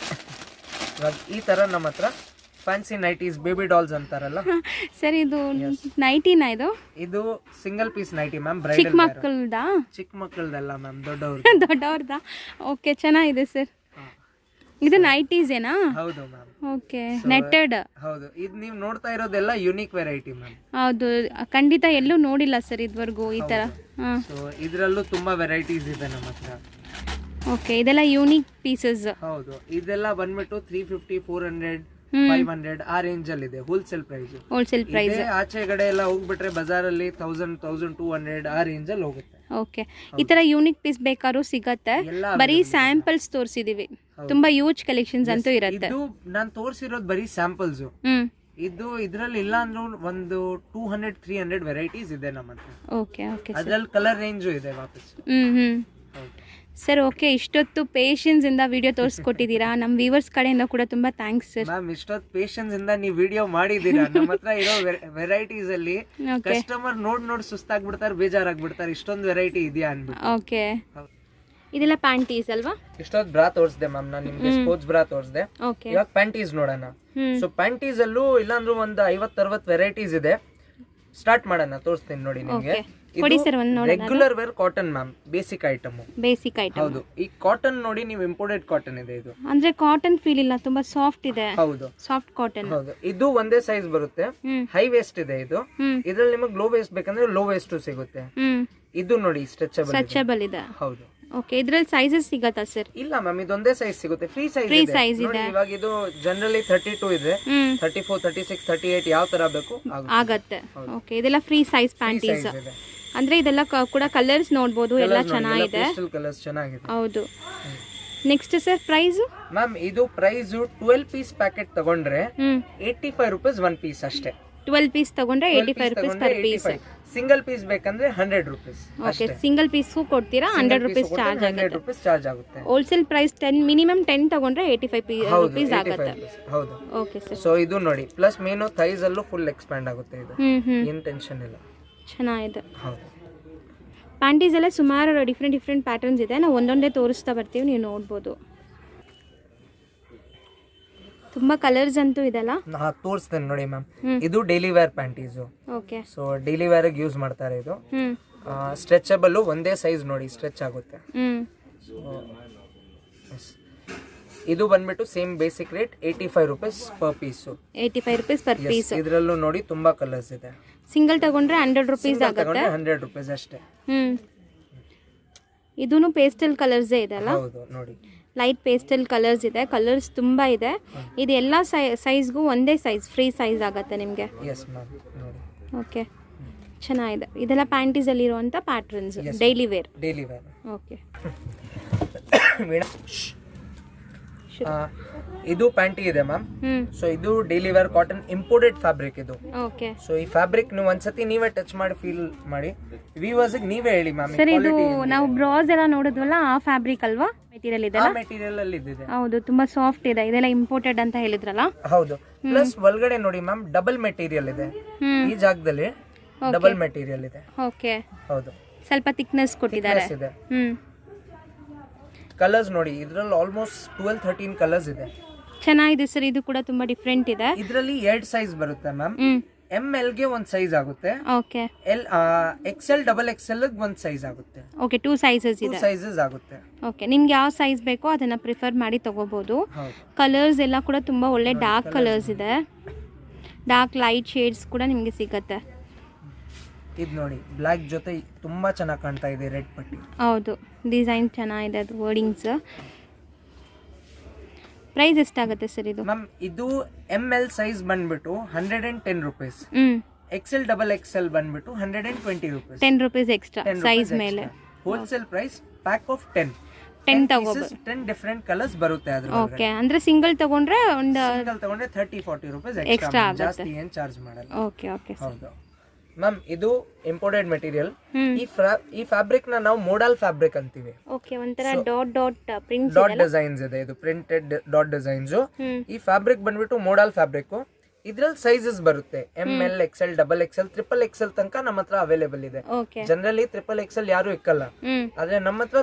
ಇವಾಗ ಈ ತರ ನಮ್ಮ ಹತ್ರ ಫ್ಯಾನ್ಸಿ ನೈಟೀಸ್, ಬೇಬಿ ಡಾಲ್ಸ್ ಅಂತಾರಲ್ಲ ಸರ್. ಇದು ನೈಟಿನಾ? ಇದು ಸಿಂಗಲ್ ಪೀಸ್ ನೈಟಿ ಮ್ಯಾಮ್. ಚಿಕ್ಕ ಮಕ್ಕಳದಾ? ಚಿಕ್ಕ ಮಕ್ಕಳದಲ್ಲ ಮ್ಯಾಮ್, ದೊಡ್ಡವ್ರದಾ. ಓಕೆ, ಚೆನ್ನಾಗಿದೆ ಸರ್. ಇದು ನೈಟೀಸೇನಾ? ಹೌದು ಮ್ಯಾಮ್. Okay, netted. ಹೌದು, ಇದು ನೀವು ನೋಡ್ತಾ ಇರೋದೆಲ್ಲ ಯುನಿಕ್ ವೆರೈಟಿ ಮ್ಯಾಮ್. ಹೌದು, ಖಂಡಿತ ಎಲ್ಲೂ ನೋಡಿಲ್ಲ ಸರ್ ಇದುವರೆಗೂ ಈ ಥರ. ಹಾಂ, ಸೊ ಇದರಲ್ಲೂ ತುಂಬಾ ವೆರೈಟೀಸ್ ಇದೆ ನಮ್ಮ ಹತ್ರ. ಓಕೆ, ಇದೆಲ್ಲ ಯೂನಿಕ್ ಪೀಸಸ್. ಹೌದು, ಇದೆಲ್ಲ ಬಂದ್ಬಿಟ್ಟು 350, 400, 500 ಆ ರೇಂಜ್ ಅಲ್ಲಿ ಇದೆ ಹೋಲ್ಸೇಲ್ ಪ್ರೈಸ್. Wholesale price. ಆಚೆಗಡೆ ಎಲ್ಲ ಹೋಗ್ಬಿಟ್ರೆ ಬಜಾರಲ್ಲಿ 1000, 1200 ಆ ರೇಂಜ್ ಅಲ್ಲಿ ಹೋಗುತ್ತೆ. ಓಕೆ, ಈ ತರ ಯೂನಿಕ್ ಪೀಸ್ ಬೇಕಾದ್ರೂ ಸಿಗತ್ತೆ. ಬರೀ ಸ್ಯಾಂಪಲ್ಸ್ ತೋರಿಸಿದೀವಿ, ತುಂಬಾ ಯೂಜ್ ಕಲೆಕ್ಷನ್ಸ್ ಅಂತೂ ಇರುತ್ತೆ. ಇದು ನಾನು ತೋರಿಸಿರೋದು ಬರೀ ಸ್ಯಾಂಪಲ್ಸ್. ಇದು ಇದ್ರಲ್ಲಿ ಇಲ್ಲ ಅಂದ್ರೂ ಒಂದು 200, 300 ವೆರೈಟೀಸ್ ಇದೆ ನಮ್ಮ ಹತ್ರ. ಓಕೆ ಓಕೆ, ಅದ್ರಲ್ಲಿ ಕಲರ್ ರೇಂಜು ಇದೆ ವಾಪಸ್. ಸರ್, ಓಕೆ, ಇಷ್ಟೊತ್ತು ಪೇಷನ್ಸ್ ಇಂದ ವಿಡಿಯೋ ತೋರಿಸ್ಕೊಟ್ಟಿದ್ದೀರಾ. ನಮ್ಮ ವ್ಯೂವರ್ಸ್ ಕಡೆಯಿಂದ ಕೂಡ ತುಂಬಾ ಥ್ಯಾಂಕ್ಸ್ ಸರ್. ಮ್ಯಾಮ್, ಇಷ್ಟೊತ್ತು ಪೇಷನ್ಸ್ ಇಂದ ನೀವು ವಿಡಿಯೋ ಮಾಡಿದೀರಾ. ನಮ್ಮ ಹತ್ರ ಇರೋ ವೆರೈಟೀಸ್ ಅಲ್ಲಿ ಕಸ್ಟಮರ್ ನೋಡ್ ಸುಸ್ತಾಗ್ಬಿಡ್ತಾರೆ, ಬೇಜಾರಾಗ್ಬಿಡ್ತಾರೆ, ಇಷ್ಟೊಂದು ವೆರೈಟಿ ಇದೆಯಾ ಅನ್ಬಿಟ್ಟು. ಓಕೆ, ಇದೆಲ್ಲ ಪ್ಯಾಂಟೀಸ್ ಅಲ್ವಾ? ಇಷ್ಟೊತ್ತು ಬ್ರಾ ತೋರಿಸಿದೆ ಮ್ಯಾಮ್, ನಾನು ನಿಮ್ಗೆ ಸ್ಪೋರ್ಟ್ಸ್ ಬ್ರಾ ತೋರಿಸಿದೆ. ಇವಾಗ ಪ್ಯಾಂಟೀಸ್ ನೋಡೋಣ. ಸೊ ಪ್ಯಾಂಟೀಸ್ ಅಲ್ಲೂ ಇಲ್ಲಾಂದ್ರೂ ಒಂದು 50-60 ವೆರೈಟೀಸ್ ಇದೆ. ಸ್ಟಾರ್ಟ್ ಮಾಡೋಣ, ತೋರಿಸ್ತೀನಿ ನೋಡಿ ನಿಮ್ಗೆ. Regular wear cotton ma'am, basic item. ಹೌದು, ಈ ಕಾಟನ್ ನೋಡಿ ನೀವು, ಇಂಪೋರ್ಟೆಡ್ ಕಾಟನ್ ಇದೆ ಇದು. ಅಂದ್ರೆ ಕಾಟನ್ ಫೀಲ್ ಇಲ್ಲ, ತುಂಬಾ ಸಾಫ್ಟ್ ಇದೆ. ಹೌದು, ಸಾಫ್ಟ್ ಕಾಟನ್. ಹೌದು, ಇದು ಒಂದೇ ಸೈಜ್ ಬರುತ್ತೆ. ಹೈ ವೇಸ್ಟ್ ಇದೆ ಇದು. ಇದ್ರಲ್ಲಿ ನಿಮಗೆ ಲೋ ವೇಸ್ಟ್ ಬೇಕಂದ್ರೆ ಲೋ ವೇಸ್ಟ್ ಸಿಗುತ್ತೆ. ಇದು ನೋಡಿ ಸ್ಟ್ರೆಚಬಲ್ ಇದೆ. ಹೌದು. ಓಕೆ, ಇದ್ರಲ್ಲಿ ಸೈಜಸ್ ಸಿಗತ್ತಾ ಸರ್? ಇಲ್ಲ ಮ್ಯಾಮ್, ಇದೊಂದೇ ಸೈಜ್ ಸಿಗುತ್ತೆ. ಫ್ರೀ ಸೈಜ್ ಇದೆ. ಇವಾಗ ಇದು ಜನರಲಿ 32 ಇದೆ, 34, 36, 38 ಯಾವ ತರ ಬೇಕು ಆಗತ್ತೆ. ಓಕೆ, ಇದೆಲ್ಲ ಫ್ರೀ ಸೈಜ್ ಪ್ಯಾಂಟೀಸ್. ಅಂದ್ರೆ ಇದೆಲ್ಲ ಕೂಡ ಕಲರ್ಸ್ ನೋಡಬಹುದು, ಎಲ್ಲ ಚೆನ್ನಾಗಿದೆ. ಕಲರ್ಸ್ ಚೆನ್ನಾಗಿದೆ. ಹೌದು. ನೆಕ್ಸ್ಟ್ ಸರ್, ಪ್ರೈಸ್ ಮ್ಯಾಮ್, ಇದು ಪ್ರೈಸ್ 12 ಪೀಸ್ ಪ್ಯಾಕೆಟ್ ತಗೊಂಡ್ರೆ 85 ರೂಪೀಸ್ 1 ಪೀಸ್ ಅಷ್ಟೇ. 12 ಪೀಸ್ ತಗೊಂಡ್ರೆ 85 rupees per piece. Single piece ಬೇಕಂದ್ರೆ 100 ರೂಪೀಸ್. ಓಕೆ, ಸಿಂಗಲ್ ಪೀಸ್ಗೂ ಕೊಡ್ತೀರಾ? 100 ರೂಪೀಸ್ ಚಾರ್ಜ್ ಆಗುತ್ತೆ. ಹೋಲ್ಸೇಲ್ ಪ್ರೈಸ್ 10, ಮಿನಿಮಮ್ 10 ತಗೊಂಡ್ರೆ 85 ರೂಪೀಸ್ ಆಗುತ್ತೆ. ಹೌದು. Okay sir. ಸೊ ಇದು ನೋಡಿ, ಪ್ಲಸ್ ಮೇನು ಥೈಸ್ ಅಲ್ಲೂ ಫುಲ್ ಎಕ್ಸ್ಪ್ಯಾಂಡ್ ಆಗುತ್ತೆ ಇದು. ಏನು ಟೆನ್ಷನ್ ಇಲ್ಲ. ಚೆನ್ನಾಗಿದೆ. ಹೌದು. ಪ್ಯಾಂಟೀಸ್ ಎಲ್ಲ ಸುಮಾರು ಡಿಫ್ರೆಂಟ್ ಪ್ಯಾಟರ್ನ್ಸ್ ಇದೆ. ನಾವು ಒಂದೊಂದೇ ತೋರಿಸ್ತಾ ಬರ್ತೀವಿ, ನೀವು ನೋಡ್ಬೋದು. ತುಂಬಾ ಕಲರ್ಸ್ ಅಂತೂ ಇದೆಲ್ಲ. ತೋರಿಸ್ತೇನೆ ನೋಡಿ ಮ್ಯಾಮ್. ಇದು daily wear panties. Okay. So daily wear use ಮಾಡ್ತಾರೆ ಇದು. ಸ್ಟ್ರೆಚಬಲ್, ಒಂದೇ ಸೈಜ್ ನೋಡಿ, ಸ್ಟ್ರೆಚ್ ಆಗುತ್ತೆ. ಇದು ಬಂದ್ಬಿಟ್ಟು same basic rate 85 rupees per piece. 85 rupees per piece. ಇದರಲ್ಲೂ ನೋಡಿ ತುಂಬಾ ಕಲರ್ಸ್ ಇದೆ. ಸಿಂಗಲ್ ತಗೊಂಡ್ರೆ 100 ರೂಪೀಸ್ ಆಗುತ್ತೆ. 100 ರೂಪೀಸ್ ಅಷ್ಟೇ. ಇದೂನು ಪೇಸ್ಟಲ್ ಕಲರ್ಸ್ ಇದೆ ಅಲ್ಲ? ಹೌದು, ನೋಡಿ ಲೈಟ್ ಪೇಸ್ಟಲ್ ಕಲರ್ಸ್ ಇದೆ. ಕಲರ್ಸ್ ತುಂಬಾ ಇದೆ. ಇದು ಎಲ್ಲ ಸೈಜ್ಗೂ ಒಂದೇ ಸೈಜ್, ಫ್ರೀ ಸೈಜ್ ಆಗುತ್ತೆ ನಿಮಗೆ. ಓಕೆ, ಚೆನ್ನಾಗಿದೆ. ಇದೆಲ್ಲ ಪ್ಯಾಂಟೀಸ್ ಅಲ್ಲಿ ಇರುವಂತ ಪ್ಯಾಟರ್ನ್ಸ್, ಡೈಲಿ ವೇರ್. ಓಕೆ. ಇದು ಪ್ಯಾಂಟಿ ಇದೆ ಮ್ಯಾಮ್. ಸೊ ಇದು daily wear cotton imported fabric ಇದು. ಓಕೆ. ಸೊ ಈ ಫ್ಯಾಬ್ರಿಕ್ ನೀವು ಒಂದ್ಸತಿ ನೀವೇ ಟಚ್ ಮಾಡಿ ಫೀಲ್ ಮಾಡಿ, ವ್ಯೂವರ್ಸ್ ನೀವೇ ಹೇಳಿ ಮ್ಯಾಮ್. ಸರ್, ಇದು ನಾವು ಬ್ರಾಸ್ ಎಲ್ಲ ನೋಡಿದ್ವಲ್ಲ, ಆ ಫ್ಯಾಬ್ರಿಕ್ ಅಲ್ವಾ? ಮೆಟೀರಿಯಲ್ ಇದೆ. ಮೆಟೀರಿಯಲ್ ಅಲ್ಲಿ ಇದೆ. ಹೌದು, ತುಂಬಾ ಸಾಫ್ಟ್ ಇದೆ. ಇದೆಲ್ಲ ಇಂಪೋರ್ಟೆಡ್ ಅಂತ ಹೇಳಿದ್ರಲ್ಲ? ಹೌದು. ಪ್ಲಸ್ ಒಳಗಡೆ ನೋಡಿ ಮ್ಯಾಮ್, ಡಬಲ್ ಮೆಟೀರಿಯಲ್ ಇದೆ. ಈ ಜಾಗದಲ್ಲಿ ಡಬಲ್ ಮೆಟೀರಿಯಲ್ ಇದೆ. ಓಕೆ. ಹೌದು, ಸ್ವಲ್ಪ ಥಿಕ್ನೆಸ್ ಕೊಟ್ಟಿದ್ದಾರೆ. ಕಲರ್ಸ್ ನೋಡಿ, ಇದ್ರಲ್ಲಿ ಆಲ್ಮೋಸ್ಟ್ 12-13 ಕಲರ್ಸ್ ಇದೆ. ಚೆನ್ನಾಗಿದೆ ಸರ್. ಇದು ಕೂಡ ತುಂಬಾ ಡಿಫ್ರೆಂಟ್ ಇದೆ. ಇದರಲ್ಲಿ 2 ಸೈಜ್ ಬರುತ್ತೆ ಮ್ಯಾಮ್. ML ಗೆ ಒಂದು ಸೈಜ್ ಆಗುತ್ತೆ. ಓಕೆ. XL, XXL ಒಂದು ಸೈಜ್ ಆಗುತ್ತೆ. ಓಕೆ, 2 ಸೈಜಸ್ ಇದೆ. 2 ಸೈಜಸ್ ಆಗುತ್ತೆ. ಓಕೆ, ನಿಮ್ಗೆ ಯಾವ ಸೈಜ್ ಬೇಕೋ ಅದನ್ನ ಪ್ರಿಫರ್ ಮಾಡಿ ತಗೋಬಹುದು. ಕಲರ್ಸ್ ಎಲ್ಲ ಕೂಡ ತುಂಬಾ ಒಳ್ಳೆ ಡಾರ್ಕ್ ಕಲರ್ಸ್ ಇದೆ. ಡಾರ್ಕ್ ಲೈಟ್ ಶೇಡ್ಸ್ ಕೂಡ ನಿಮಗೆ ಸಿಗುತ್ತೆ. ಇದು ನೋಡಿ, ಬ್ಲ್ಯಾಕ್ ಜೊತೆ ತುಂಬಾ ಚೆನ್ನಾಗಿ ಕಾಣ್ತಾ ಇದೆ ರೆಡ್ ಪಟ್ಟಿ. ಹೌದು, ಡಿಸೈನ್ ಚೆನ್ನಾಗಿದೆ. ಅದು ವರ್ಡಿಂಗ್ಸ್. ಪ್ರೈಸ್ ಎಷ್ಟಾಗುತ್ತೆ ಸರ್ ಇದು? ಮ್ಯಾಮ್, ಇದು ML ಸೈಜ್ ಬಂದ್ಬಿಟ್ಟು 110 ರೂಪೀಸ್. XL, XXL ಬಂದ್ಬಿಟ್ಟು 120 ರೂಪೀಸ್. 10 ರೂಪೀಸ್ ಎಕ್ಸ್ಟ್ರಾ ಸೈಜ್ ಮೇಲೆ. ಹೋಲ್ಸೇಲ್ ಪ್ರೈಸ್ ಪ್ಯಾಕ್ ಆಫ್ 10 ತಗೋಬಹುದು. 10 ಡಿಫರೆಂಟ್ ಕಲರ್ಸ್ ಬರುತ್ತೆ ಅದ್ರ. ಓಕೆ, ಅಂದ್ರೆ ಸಿಂಗಲ್ ತಗೊಂಡ್ರೆ 30-40 ರೂಪೀಸ್ ಎಕ್ಸ್ಟ್ರಾ, ಜಾಸ್ತಿ ಏನು ಚಾರ್ಜ್ ಮಾಡಲ್ಲ. Okay okay. ಹೌದು ಮ್ಯಾಮ್, ಇದು ಇಂಪೋರ್ಟೆಡ್ ಮೆಟೀರಿಯಲ್. ಈ ಫ್ಯಾಬ್ರಿಕ್ ನ ನಾವು ಮೋಡಲ್ ಫ್ಯಾಬ್ರಿಕ್ ಅಂತೀವಿ. ಓಕೆ, ಒಂತರ ಡಾಟ್ ಪ್ರಿಂಟ್ಸ್ ಡಾಟ್ ಡಿಸೈನ್ಸ್ ಇದೆ. ಇದು ಪ್ರಿಂಟೆಡ್ ಡಾಟ್ ಡಿಸೈನ್ಸ್. ಈ ಫ್ಯಾಬ್ರಿಕ್ ಬಂದ್ಬಿಟ್ಟು ಮೋಡಲ್ ಫ್ಯಾಬ್ರಿಕ್. ಇದ್ರಲ್ಲಿ ಸೈಜಸ್ ಬರುತ್ತೆ. ML, XL, XXL, XXL ತನಕ ನಮ್ಮ ಹತ್ರ ಅವೈಲೇಬಲ್ ಇದೆ. ಜನರಲಿ XXL ಯಾರು ಇಕ್ಕಲ್ಲ, ಆದ್ರೆ ನಮ್ಮ ಹತ್ರ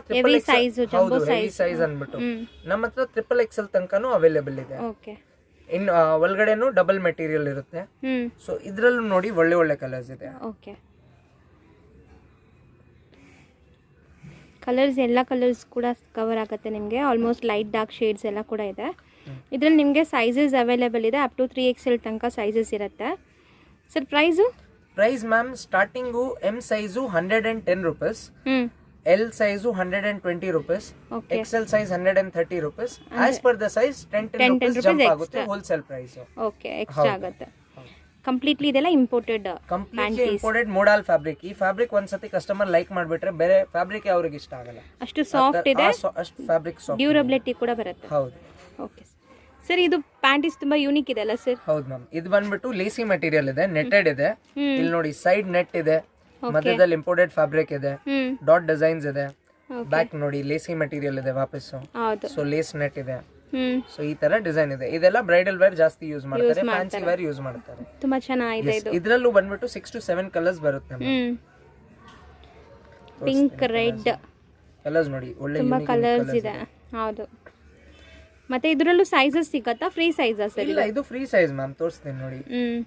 ಹೌದು, ಹೆವಿ ಸೈಜ್ ಅನ್ಬಿಟ್ಟು ನಮ್ಮ ಹತ್ರ XXL ತನಕನೂ ಅವೈಲೇಬಲ್ ಇದೆ. ಇನ್ನು ಒಳಗಡೆನು ಡಬಲ್ ಮೆಟೀರಿಯಲ್ ಇರುತ್ತೆ. ಸೊ ಇದ್ರಲ್ಲೂ ನೋಡಿ ಒಳ್ಳೆ ಕಲರ್ಸ್ ಇದೆ. ಓಕೆ. ಕಲರ್ಸ್ ಎಲ್ಲ ಕಲರ್ಸ್ ಕೂಡ ಕವರ್ ಆಗುತ್ತೆ ನಿಮಗೆ. ಆಲ್ಮೋಸ್ಟ್ ಲೈಟ್ ಡಾರ್ಕ್ ಶೇಡ್ಸ್ ಎಲ್ಲ ಕೂಡ ಇದೆ. ಇದರಲ್ಲಿ ನಿಮಗೆ ಸೈಜಸ್ ಅವೈಲೇಬಲ್ ಇದೆ, ಅಪ್ ಟು 3XL ತನಕ ಸೈಜಸ್ ಇರುತ್ತೆ. Sir price ma'am starting M size 110 rupees, L size 120 rupees, XL size 130 rupees. As per the size 10 rupees jump ಆಗುತ್ತೆ ಹೋಲ್ಸೇಲ್ ಪ್ರೈಸ್. ಓಕೆ, ಎಕ್ಸ್ಟ್ರಾ ಆಗುತ್ತೆ. ಕಂಪ್ಲೀಟ್ಲಿ ಇದೆಲ್ಲ imported, completely imported modal fabric. ಈ fabric ಒಂದ್ಸತಿ customer like ಮಾಡ್ಬಿಟ್ರೆ ಬೇರೆ fabric ಅವ್ರಿಗೆ ಇಷ್ಟ ಆಗಲ್ಲ, ಅಷ್ಟು ಸಾಫ್ಟ್ ಇದೆ, ಅಷ್ಟು ಫ್ಯಾಬ್ರಿಕ್ ಸಾಫ್ಟ್, ಡ್ಯೂರಬಿಲಿಟಿ ಕೂಡ ಬರುತ್ತೆ. ಹೌದು. ಓಕೆ ಸರ್, ಇದು ಪ್ಯಾಂಟೀಸ್ ತುಂಬಾ ಯೂನಿಕ್ ಇದೆ ಅಲ್ಲ ಸರ್? ಹೌದು ಮ್ಯಾಮ್, ಇದು ಬಂದ್ಬಿಟ್ಟು ಲೇಸಿ ಮೆಟೀರಿಯಲ್ ಇದೆ, ನೆಟೆಡ್ ಇದೆ. ಇಲ್ಲಿ ನೋಡಿ ಸೈಡ್ ನೆಟ್ ಇದೆ, ಮಧ್ಯದಲ್ಲಿ ಇಂಪೋರ್ಟೆಡ್ ಫ್ಯಾಬ್ರಿಕ್ ಇದೆ, ಡಾಟ್ ಡಿಸೈನ್ಸ್ ಇದೆ. ಬ್ಯಾಕ್ ನೋಡಿ ಲೇಸಿ ಮೆಟೀರಿಯಲ್ ಇದೆ ವಾಪಸ್ಸು, ಸೊ ಲೇಸ್ ನೆಟ್ ಇದೆ. ಸೊ ಈ ತರ ಡಿಸೈನ್ ಇದೆ. ಇದೆಲ್ಲ ಬ್ರೈಡಲ್ ವೇರ್ ಜಾಸ್ತಿ ಯೂಸ್ ಮಾಡ್ತಾರೆ, ಫ್ಯಾನ್ಸಿ ವೇರ್ ಯೂಸ್ ಮಾಡ್ತಾರೆ. ತುಂಬಾ ಚೆನ್ನಾಗಿದೆ ಇದು. ಇದರಲ್ಲೂ ಬಂದ್ಬಿಟ್ಟು 6 to 7 ಕಲರ್ಸ್ ಬರುತ್ತೆ. ಪಿಂಕ್, ರೆಡ್ ಕಲರ್ಸ್ ನೋಡಿ, ಒಳ್ಳೆ ತುಂಬಾ ಕಲರ್ಸ್ ಇದೆ. ಹೌದು. ಮತ್ತೆ ಇದರಲ್ಲೂ ಸೈಜಸ್ ಸಿಗತ್ತಾ? Free sizes? ಇಲ್ಲ, ಇದು ಫ್ರೀ ಸೈಜ್ ಮ್ಯಾಮ್, ತೋರಿಸ್ತೀನಿ ನೋಡಿ.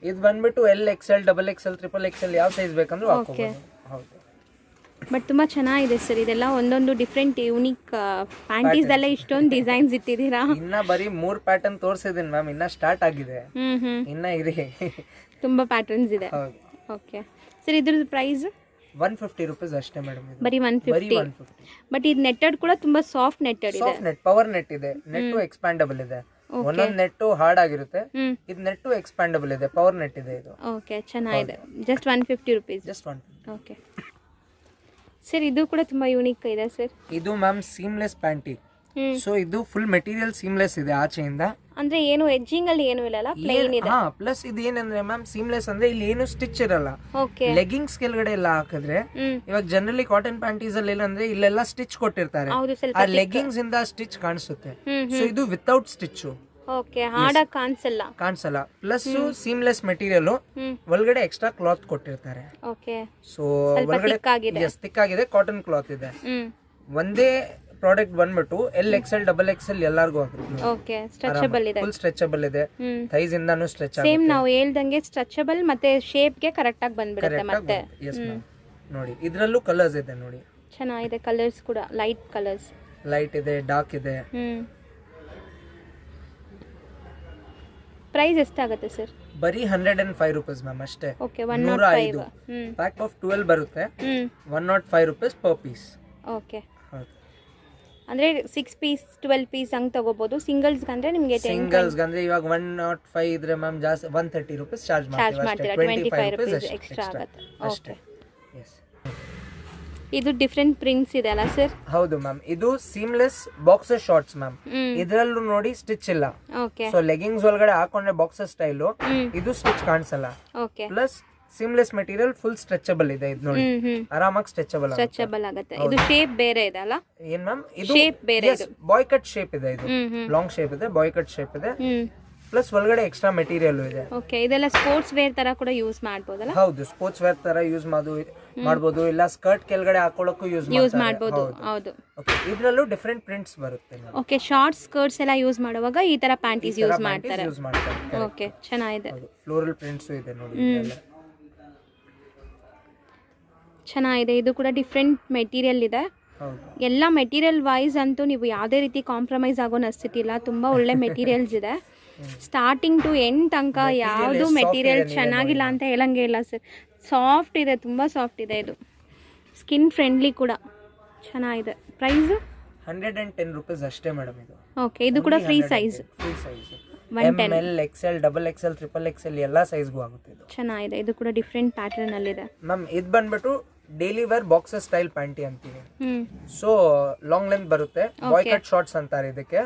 ಇದು ಬಂದ್ಬಿಟ್ಟು LXL, XXL, XXL ಯಾವ ಸೈಜ್ ಬೇಕಂದ್ರೂ ಹಾಕೋಬಹುದು. ಹೌದು. ಬಟ್ ತುಂಬಾ ಚೆನ್ನಾಗಿದೆ ಸರ್. ಇದೆಲ್ಲ ಒಂದೊಂದು ಡಿಫ್ರೆಂಟ್ ಯೂನಿಕ್ ಪ್ಯಾಂಟೀಸ್ ಎಲ್ಲ ಇಷ್ಟೊಂದು ಡಿಸೈನ್ಸ್ ಇಟ್ಟಿದ್ದೀರಾ. ಇನ್ನ ಬರೀ 3 ಪ್ಯಾಟರ್ನ್ ತೋರಿಸಿದೀನಿ ಮ್ಯಾಮ್, ಇನ್ನ ಸ್ಟಾರ್ಟ್ ಆಗಿದೆ, ಇನ್ನ ಇದೆ. ತುಂಬಾ ಪ್ಯಾಟರ್ನ್ಸ್ ಇದೆ. ಓಕೆ ಸರ್, ಇದ್ರದ್ದು ಪ್ರೈಸ್ 150 ರೂಪೀಸ್ ಅಷ್ಟೇ ಮೇಡಮ್. ಬರೀ 150. ಬಟ್ ಇದು ನೆಟ್ಟೆಡ್ ಕೂಡ ತುಂಬಾ ಸಾಫ್ಟ್ ನೆಟ್ಟೆಡ್ ಇದೆ. ಸಾಫ್ಟ್ ನೆಟ್, ಪವರ್ ನೆಟ್ ಇದೆ. ನೆಟ್ಟು ಎಕ್ಸ್ಪ್ಯಾಂಡಬಲ್ ಇದೆ, ಒಂದೊಂದು ನೆಟ್ಟು ಹಾರ್ಡ್ ಆಗಿರುತ್ತೆ. ಇದು ನೆಟ್ಟು ಎಕ್ಸ್ಪ್ಯಾಂಡಬಲ್ ಇದೆ, ಪವರ್ ನೆಟ್ ಇದೆ ಇದು. ಓಕೆ, ಚೆನ್ನಾಗಿದೆ. Just 150 rupees. Just 150. Okay sir, ಇದು ಕೂಡ ತುಂಬಾ ಯೂನಿಕ್ ಇದೆ ಸರ್. ಇದು ಮ್ಯಾಮ್ ಸೀಮ್ಲೆಸ್ ಪ್ಯಾಂಟಿ. ಸೊ ಇದು ಫುಲ್ ಮೆಟೀರಿಯಲ್ ಸೀಮ್ಲೆಸ್ ಇದೆ ಆಚೆಯಿಂದ. ಅಂದ್ರೆ ಏನು ಎಡ್ಜಿಂಗ್ ಅಲ್ಲಿ ಏನು ಇಲ್ಲ, ಪ್ಲೇನ್ ಇದೆ. ಪ್ಲಸ್ ಇದು ಏನಂದ್ರೆ ಮ್ಯಾಮ್ ಸೀಮ್ಲೆಸ್ ಅಂದ್ರೆ ಇಲ್ಲಿ ಏನು ಸ್ಟಿಚ್ ಇರಲ್ಲ. ಲೆಗಿಂಗ್ಸ್ ಕೆಳಗಡೆ ಎಲ್ಲ ಹಾಕಿದ್ರೆ, ಇವಾಗ ಜನರಲಿ ಕಾಟನ್ ಪ್ಯಾಂಟೀಸ್ ಅಲ್ಲಿ ಅಂದ್ರೆ ಇಲ್ಲೆಲ್ಲ ಸ್ಟಿಚ್ ಕೊಟ್ಟಿರ್ತಾರೆ, ಆ ಲೆಗಿಂಗ್ಸ್ ಇಂದ ಸ್ಟಿಚ್ ಕಾಣಿಸುತ್ತೆ. ಸೊ ಇದು ವಿತೌಟ್ ಸ್ಟಿಚ್. ಓಕೆ, ಹಾರ್ಡ್ ಕಾಣಿಸಲ್ಲ. ಪ್ಲಸ್ ಸೀಮ್ಲೆಸ್ ಮೆಟೀರಿಯಲ್, ಒಳಗಡೆ ಎಕ್ಸ್ಟ್ರಾ ಕ್ಲಾತ್ ಕೊಟ್ಟಿರ್ತಾರೆ. ಓಕೆ, ಸೊ ಒಳಗಡೆ ಥಿಕ್ ಆಗಿದೆ, ಕಾಟನ್ ಕ್ಲಾತ್ ಇದೆ. ಒಂದೇ ಪ್ರಾಡಕ್ಟ್ ಬಂದ್ಬಿಟ್ಟು LXL, XXL ಎಲ್ಲರಿಗೂ ಆಗುತ್ತೆ. ಓಕೆ, ಸ್ಟ್ರೆಚಬಲ್ ಇದೆ, ಫುಲ್ ಸ್ಟ್ರೆಚಬಲ್ ಇದೆ. ಥೈಸ್ ಇಂದಾನು ಸ್ಟ್ರೆಚ್ ಆಗುತ್ತೆ. ಸೇಮ್ ನಾವು ಹೇಳ್ದಂಗೆ ಸ್ಟ್ರೆಚಬಲ್ ಮತ್ತೆ ಶೇಪ್ ಗೆ ಕರೆಕ್ಟ್ ಆಗಿ ಬಂದ್ಬಿಡುತ್ತೆ. ಮತ್ತೆ ನೋಡಿ ಇದರಲ್ಲೂ ಕಲರ್ಸ್ ಇದೆ ನೋಡಿ, ಚೆನ್ನಾಗಿದೆ. ಕಲರ್ಸ್ ಕೂಡ ಲೈಟ್ ಕಲರ್ಸ್, ಲೈಟ್ ಇದೆ, ಡಾರ್ಕ್ ಇದೆ. ಪ್ರೈಸ್ ಎಷ್ಟಾಗುತ್ತೆ ಸರ್? ಬರೀ 105 ರೂಪೀಸ್ ಮ್ಯಾಮ್ ಅಷ್ಟೇ. ಓಕೆ, 105. ಪ್ಯಾಕ್ ಆಫ್ 12 ಬರುತ್ತೆ, 105 ರೂಪೀಸ್ ಪರ್ ಪೀಸ್. ಓಕೆ, ಅಂದ್ರೆ 6 ಪೀಸ್ 12 ಪೀಸ್ ಹಂಗ್ ತಗೋಬಹುದು. ಸಿಂಗಲ್ಸ್ ಅಂದ್ರೆ ನಿಮಗೆ ಸಿಂಗಲ್ಸ್ ಅಂದ್ರೆ ಇವಾಗ 105 ಇದ್ರೆ ಮ್ಯಾಮ್ ಜಾಸ್ತಿ 130 ರೂಪೀಸ್ ಚಾರ್ಜ್ ಮಾಡ್ತೀರಾ, 25 ರೂಪೀಸ್ ಎಕ್ಸ್ಟ್ರಾ ಆಗುತ್ತೆ. ಓಕೆ, ಇದು ಡಿಫರೆಂಟ್ ಪ್ರಿಂಟ್ಸ್ ಇದೆ ಅಲ್ಲ ಸರ್? ಹೌದು ಮ್ಯಾಮ್, ಇದು ಸೀಮ್ಲೆಸ್ ಬಾಕ್ಸರ್ ಶಾರ್ಟ್ಸ್ ಮ್ಯಾಮ್. ಇದರಲ್ಲೂ ನೋಡಿ ಸ್ಟಿಚ್ ಇಲ್ಲ. ಓಕೆ, ಸೊ ಲೆಗಿಂಗ್ಸ್ ಒಳಗಡೆ ಹಾಕೊಂಡ್ರೆ ಬಾಕ್ಸರ್ ಸ್ಟೈಲು, ಇದು ಸ್ಟಿಚ್ ಕಾಣಿಸಲ್ಲ. Okay, plus seamless material, full stretchable ಇದೆ. ಇದು ನೋಡಿ ಆರಾಮಾಗಿ ಸ್ಟ್ರೆಚಬಲ್ ಆಗುತ್ತೆ. ಇದು ಶೇಪ್ ಬೇರೆ ಇದೆ ಅಲ್ಲ? ಏನ್ ಮ್ಯಾಮ್, ಇದು ಶೇಪ್ ಬೇರೆ ಇದೆ, ಬಾಯ್ ಕಟ್ ಶೇಪ್ ಇದೆ. ಇದು ಲಾಂಗ್ ಶೇಪ್ ಇದೆ, ಬಾಯ್ ಕಟ್ ಶೇಪ್ ಇದೆ. ಪ್ಲಸ್ ಒಳಗಡೆ ಎಕ್ಸ್ಟ್ರಾ ಮೆಟೀರಿಯಲ್ ಇದೆ. ಓಕೆ, ಇದೆಲ್ಲ ಸ್ಪೋರ್ಟ್ಸ್ ವೇರ್ ತರ ಕೂಡ ಯೂಸ್ ಮಾಡಬಹುದಲ್ಲ? ಹೌದು, ಸ್ಪೋರ್ಟ್ಸ್ ವೇರ್ ತರ ಯೂಸ್ ಮಾಡಬಹುದು, ಇಲ್ಲ ಸ್ಕರ್ಟ್ ಕೆಳಗಡೆ ಹಾಕೊಳ್ಳೋಕು ಯೂಸ್ ಮಾಡಬಹುದು. ಹೌದು. ಓಕೆ, ಇದರಲ್ಲೂ ಡಿಫರೆಂಟ್ ಪ್ರಿಂಟ್ಸ್ ಬರುತ್ತೆ. ಓಕೆ, ಶಾರ್ಟ್ ಸ್ಕರ್ಟ್ಸ್ ಎಲ್ಲ ಯೂಸ್ ಮಾಡುವಾಗ ಈ ತರ ಪ್ಯಾಂಟೀಸ್ ಯೂಸ್ ಮಾಡ್ತಾರೆ. ಓಕೆ, ಚೆನ್ನಾಗಿದೆ. ಫ್ಲೋರಲ್ ಪ್ರಿಂಟ್ಸ್ ಇದೆ ನೋಡಿ, ಚೆನ್ನಾಗಿದೆ. ಇದು ಕೂಡ ಡಿಫ್ರೆಂಟ್ ಮೆಟೀರಿಯಲ್ ಇದೆ. ಎಲ್ಲ ಮೆಟೀರಿಯಲ್ ವೈಸ್ ಅಂತೂ ನೀವು ಯಾವುದೇ ರೀತಿ ಕಾಂಪ್ರಮೈಸ್ ಆಗೋ ಅನಿಸ್ತಿಲ್ಲ. ತುಂಬ ಒಳ್ಳೆ ಮೆಟೀರಿಯಲ್ಸ್ ಇದೆ. ಸ್ಟಾರ್ಟಿಂಗ್ ಟು ಎಂಡ್ ತನಕ ಯಾವುದು ಮೆಟೀರಿಯಲ್ ಚೆನ್ನಾಗಿಲ್ಲ ಅಂತ ಹೇಳಂಗೆ ಇಲ್ಲ ಸರ್. ಸಾಫ್ಟ್ ಇದೆ, ತುಂಬ ಸಾಫ್ಟ್ ಇದೆ. ಇದು ಸ್ಕಿನ್ ಫ್ರೆಂಡ್ಲಿ ಕೂಡ ಚೆನ್ನಾಗಿದೆ. ಪ್ರೈಸ್ 110 ರೂಪೀಸ್ ಅಷ್ಟೇ ಮೇಡಮ್ ಇದು. ಓಕೆ, ಇದು ಕೂಡ free size. ML, XL, XXL, XXL ಎಲ್ಲ ಸೈಜ್ಗೂ ಆಗುತ್ತೆ. ಇದು ಚೆನ್ನಾಗಿದೆ. ಇದು ಕೂಡ ಡಿಫ್ರೆಂಟ್ ಪ್ಯಾಟರ್ನ್ ಅಲ್ಲಿ ಇದೆ ಮ್ಯಾಮ್. ಇದು ಬಂದ್ಬಿಟ್ಟು daily wear boxer style panty ಅಂತೀವಿ. ಸೊ ಲಾಂಗ್ ಲೆಂತ್ ಬರುತ್ತೆ, ಬಾಯ್ ಕಟ್ ಶಾರ್ಟ್ಸ್ ಅಂತಾರೆ ಇದಕ್ಕೆ.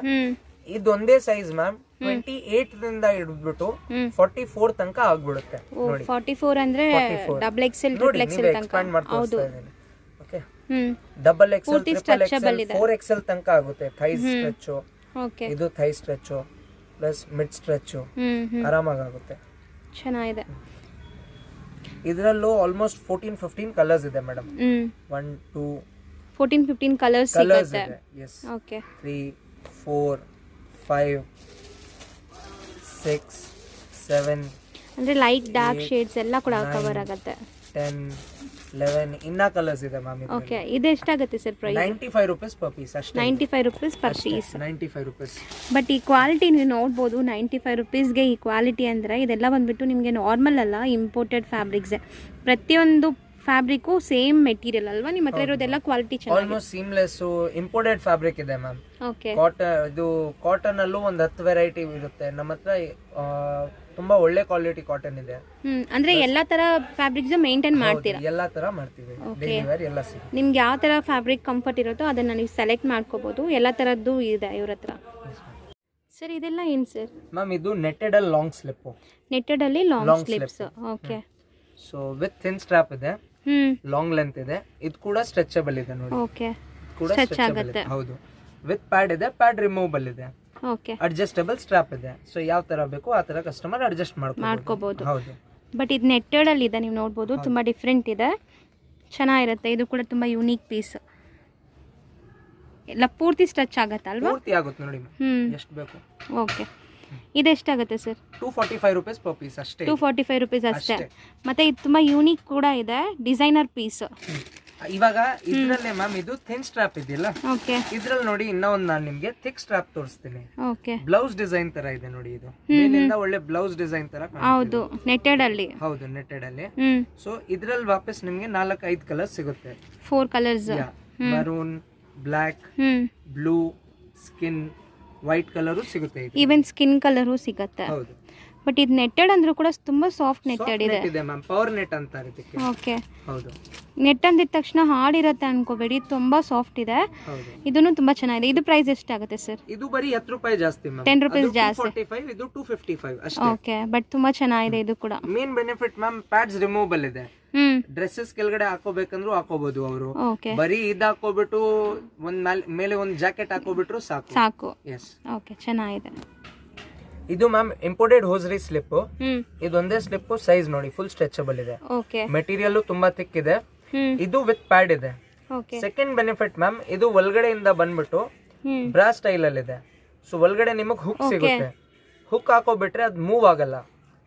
ಇದೊಂದೇ ಸೈಜ್ ಮ್ಯಾಮ್ 28 ರಿಂದ ಹಿಡಿದ್ಬಿಟ್ಟು 44 ತನಕ ಆಗ್ಬಿಡುತ್ತೆ ನೋಡಿ. 44 ಅಂದ್ರೆ ಡಬಲ್ XL, ಟ್ರಿಪಲ್ XL ತನಕ. ಹೌದು. ಓಕೆ, double XL, triple XL, 4XL ತನಕ ಆಗುತ್ತೆ. ಥೈಸ್ ಸ್ಟ್ರೆಚ್, ಇದು thigh stretch plus mid stretch ಆರಾಮಾಗಿ ಆಗುತ್ತೆ. ಚೆನ್ನಾಗಿದೆ. ಇದರಲ್ಲೂ ಆಲ್ಮೋಸ್ಟ್ 14-15 ಕಲರ್ಸ್ ಇದೆ ಮೇಡಮ್. 1 2 14-15 ಕಲರ್ಸ್ ಸಿಗುತ್ತೆ. ಎಸ್. ಓಕೆ, 3 4 5 6 7 ಅಂದ್ರೆ ಲೈಟ್ ಡಾರ್ಕ್ ಶೇಡ್ಸ್ ಎಲ್ಲ ಕೂಡ ಕವರ್ ಆಗುತ್ತೆ. 10 11 ಇನ್ನ ಕಲರ್ಸ್ ಇದೆ ಮ್ಯಾಮ್. ಓಕೆ, ಇದು ಎಷ್ಟಾಗುತ್ತೆ sir price? 95 rupees per piece ಅಷ್ಟೇ. 95 rupees per piece. 95 rupees. But ಈ ಕ್ವಾಲಿಟಿ ನೀವು ನೋಡ್ಬೋದು, 95 rupeesಗೆ ಈ ಕ್ವಾಲಿಟಿ ಅಂದರೆ ಇದೆಲ್ಲ ಬಂದುಬಿಟ್ಟು ನಿಮಗೆ ನಾರ್ಮಲ್ ಅಲ್ಲ, ಇಂಪೋರ್ಟೆಡ್ ಫ್ಯಾಬ್ರಿಕ್ಸೇ. ಪ್ರತಿಯೊಂದು ಫ್ಯಾಬ್ರಿಕ್ಕು ಸೇಮ್ ಮೆಟೀರಿಯಲ್ ಅಲ್ವಾ ನಿಮ್ಮ ಹತ್ರ ಇರೋದೆಲ್ಲ? ಕ್ವಾಲಿಟಿ ಚೆನ್ನಾಗಿ ಆಲ್ಮೋಸ್ಟ್ ಸೀಮ್ಲೆಸ್ ಇಂಪೋರ್ಟೆಡ್ ಫ್ಯಾಬ್ರಿಕ್ ಇದೆ ಮ್ಯಾಮ್. ಓಕೆ, ಕಾಟನ್ ಅಲ್ಲೂ ಒಂದು 10 ವೆರೈಟಿ ಇರುತ್ತೆ ನಮ್ಮ ಹತ್ರ. ತುಂಬಾ ಒಳ್ಳೆ ಕ್ವಾಲಿಟಿ ಕಾಟನ್ ಇದೆ. ಅಂದ್ರೆ ಎಲ್ಲಾ ತರ ಫ್ಯಾಬ್ರಿಕ್ಸ್ ಮೇಂಟೈನ್ ಮಾಡ್ತೀರಾ? ಎಲ್ಲಾ ತರ ಮಾಡ್ತೀವಿ, ಡೈಲಿ ವೇರ್ ಎಲ್ಲ ಸಿಗುತ್ತೆ. ನಿಮ್ಗೆ ಯಾವ ತರ ಫ್ಯಾಬ್ರಿಕ್ ಕಂಫರ್ಟ್ ಇರುತ್ತೋ ಅದನ್ನ ನೀವು ಸೆಲೆಕ್ಟ್ ಮಾಡ್ಕೋಬಹುದು. ಎಲ್ಲ ತರದ್ದು ಇದೆ ಇವ್ರ ಹತ್ರ. ಸರ್ ಇದೆಲ್ಲ ಏನು ಸರ್? ಮ್ಯಾಮ್ ಇದು ನೆಟ್ಟೆಡ್ ಅಲ್ಲಿ ಲಾಂಗ್ ಸ್ಲಿಪ್. ನೆಟ್ಟೆಡ್ ಅಲ್ಲಿ long slips. Okay, so with thin strap ಇದೆ, ಲಾಂಗ್ ಲೆಂತ್ ಇದೆ. ಇದು ಕೂಡ ಸ್ಟ್ರೆಚಬಲ್ ಇದೆ ನೋಡಿ. ಓಕೆ, ಕೂಡ ಸ್ಟ್ರೆಚಬಲ್ ಇದೆ. ಹೌದು, ವಿತ್ ಪ್ಯಾಡ್ ಇದೆ, ಪ್ಯಾಡ್ ರಿಮೂವಬಲ್ ಇದೆ. ಓಕೆ, ಅಡ್ಜಸ್ಟಬಲ್ ಸ್ಟ್ರಾಪ್ ಇದೆ. ಸೊ ಯಾವ ತರ ಬೇಕು ಆ ತರ ಕಸ್ಟಮರ್ ಅಡ್ಜಸ್ಟ್ ಮಾಡ್ಕೋಬಹುದು. ಹೌದು, ಬಟ್ ಇದು ನೆಟ್ಟೆಡ್ ಅಲ್ಲಿ ಇದೆ, ನೀವು ನೋಡ್ಬೋದು. ತುಂಬಾ ಡಿಫ್ರೆಂಟ್ ಇದೆ, ಚೆನ್ನಾಗಿರುತ್ತೆ. ಇದು ಕೂಡ ತುಂಬಾ ಯೂನಿಕ್ ಪೀಸ್. ಎಲ್ಲ ಪೂರ್ತಿ ಸ್ಟ್ರೆಚ್ ಆಗುತ್ತೆ ಅಲ್ವಾ? ಪೂರ್ತಿ ಆಗುತ್ತೆ ನೋಡಿ ಎಷ್ಟು ಬೇಕು. ಓಕೆ, ಇದು ಎಷ್ಟಾಗುತ್ತೆ ಸರ್? 245 rupees per piece ಅಷ್ಟೇ. 245 rupees ಅಷ್ಟೇ. ಮತ್ತೆ ಇದು ತುಂಬಾ ಯೂನಿಕ್ ಕೂಡ ಇದೆ, ಡಿಸೈನರ್ ಪೀಸ್. ಇವಾಗ ಇದ್ರಲ್ಲೇ ಮ್ಯಾಮ್ ಇದು ಥಿನ್ ಸ್ಟ್ರಾಪ್ ಇದೆಯಲ್ಲ, ಓಕೆ, ಇದ್ರಲ್ಲಿ ನೋಡಿ ಇನ್ನ ಒಂದು ನಾನು ನಿಮ್ಗೆ ಥಿಕ್ ಸ್ಟ್ರಾಪ್ ತೋರಿಸ್ತೀನಿ. ಓಕೆ, ಬ್ಲೌಸ್ ಡಿಸೈನ್ ತರ ಇದೆ ನೋಡಿ. ಇದು ಮೇಲಿಂದ ಒಳ್ಳೆ ಬ್ಲೌಸ್ ಡಿಸೈನ್ ತರ ಕಾಣುತ್ತೆ. ಹೌದು, ನೆಟ್ಟೆಡ್ ಅಲ್ಲಿ. ಹೌದು, ನೆಟ್ಟೆಡ್ ಅಲ್ಲಿ. ಸೊ ಇದ್ರಲ್ಲಿ ವಾಪಸ್ ನಿಮ್ಗೆ 4-5 ಕಲರ್ಸ್ ಸಿಗುತ್ತೆ. 4 colours: maroon, black, blue, skin, white colour ಸಿಗುತ್ತೆ. ಈವನ್ ಸ್ಕಿನ್ ಕಲರು ಸಿಗುತ್ತೆ. ಹೌದು, ಬಟ್ ಇದು ನೆಟ್ಟೆಡ್ ಅಂದ್ರೂ ಕೂಡ ತುಂಬಾ ಸಾಫ್ಟ್ ನೆಟ್ಟೆಡ್ ಇದೆ ಮ್ಯಾಮ್. ಪವರ್ ನೆಟ್ ಅಂತಾರೆ ಇದಕ್ಕೆ. ಓಕೆ, ಹೌದು. ನೆಟ್ ಅಂದಿದ ತಕ್ಷಣ ಹಾಡಿರುತ್ತೆ ಅನ್ಕೋಬೇಡಿ, ತುಂಬಾ ಸಾಫ್ಟ್ ಇದೆ. ಹೌದು, ಇದನ್ನು ತುಂಬಾ ಚೆನ್ನಾಗಿದೆ. ಇದು ಪ್ರೈಸ್ ಎಷ್ಟಾಗುತ್ತೆ ಸರ್? ಇದು ಬರೀ 10 ರೂಪಾಯಿ ಜಾಸ್ತಿ ಮ್ಯಾಮ್. 10 rupees ಜಾಸ್ತಿ. 245, ಇದು 255 ಅಷ್ಟೇ. ಓಕೆ, ಬಟ್ ತುಂಬಾ ಚೆನ್ನಾಗಿದೆ ಇದು ಕೂಡ. Main benefit ma'am, pads removable ಇದೆ. ಡ್ರೆಸ್ಸಸ್ ಕೆಳಗಡೆ ಹಾಕೋಬೇಕಂದ್ರೂ ಹಾಕೋಬಹುದು ಅವರು. ಬರೀ ಇದು ಹಾಕೋಬಿಟ್ಟು ಒಂದ್ ಮೇಲೆ ಒಂದು ಜಾಕೆಟ್ ಹಾಕೋಬಿಟ್ರು ಸಾಕು. ಎಸ್, ಓಕೆ, ಚೆನ್ನಾಗಿದೆ. ಇದು ಮ್ಯಾಮ್ ಇಂಪೋರ್ಟೆಡ್ ಹೋಸ್ರಿ ಸ್ಲಿಪ್. ಇದೊಂದೇ ಸ್ಲಿಪ್, ಸೈಜ್ ನೋಡಿ ಫುಲ್ ಸ್ಟ್ರೆಚಬಲ್ ಇದೆ. ಓಕೆ, ಮೆಟೀರಿಯಲ್ ತುಂಬಾ ಥಿಕ್ ಇದೆ. ಇದು ವಿತ್ ಪ್ಯಾಡ್ ಇದೆ. ಸೆಕೆಂಡ್ ಬೆನಿಫಿಟ್ ಮ್ಯಾಮ್, ಇದು ಒಳಗಡೆಯಿಂದ ಬಂದ್ಬಿಟ್ಟು ಬ್ರಾ ಸ್ಟೈಲ್ ಅಲ್ಲಿ ಇದೆ. ಸೊ ಒಳಗಡೆ ನಿಮಗೆ ಹುಕ್ ಸಿಗುತ್ತೆ. ಹುಕ್ ಹಾಕೋಬಿಟ್ರೆ ಅದು ಮೂವ್ ಆಗಲ್ಲ,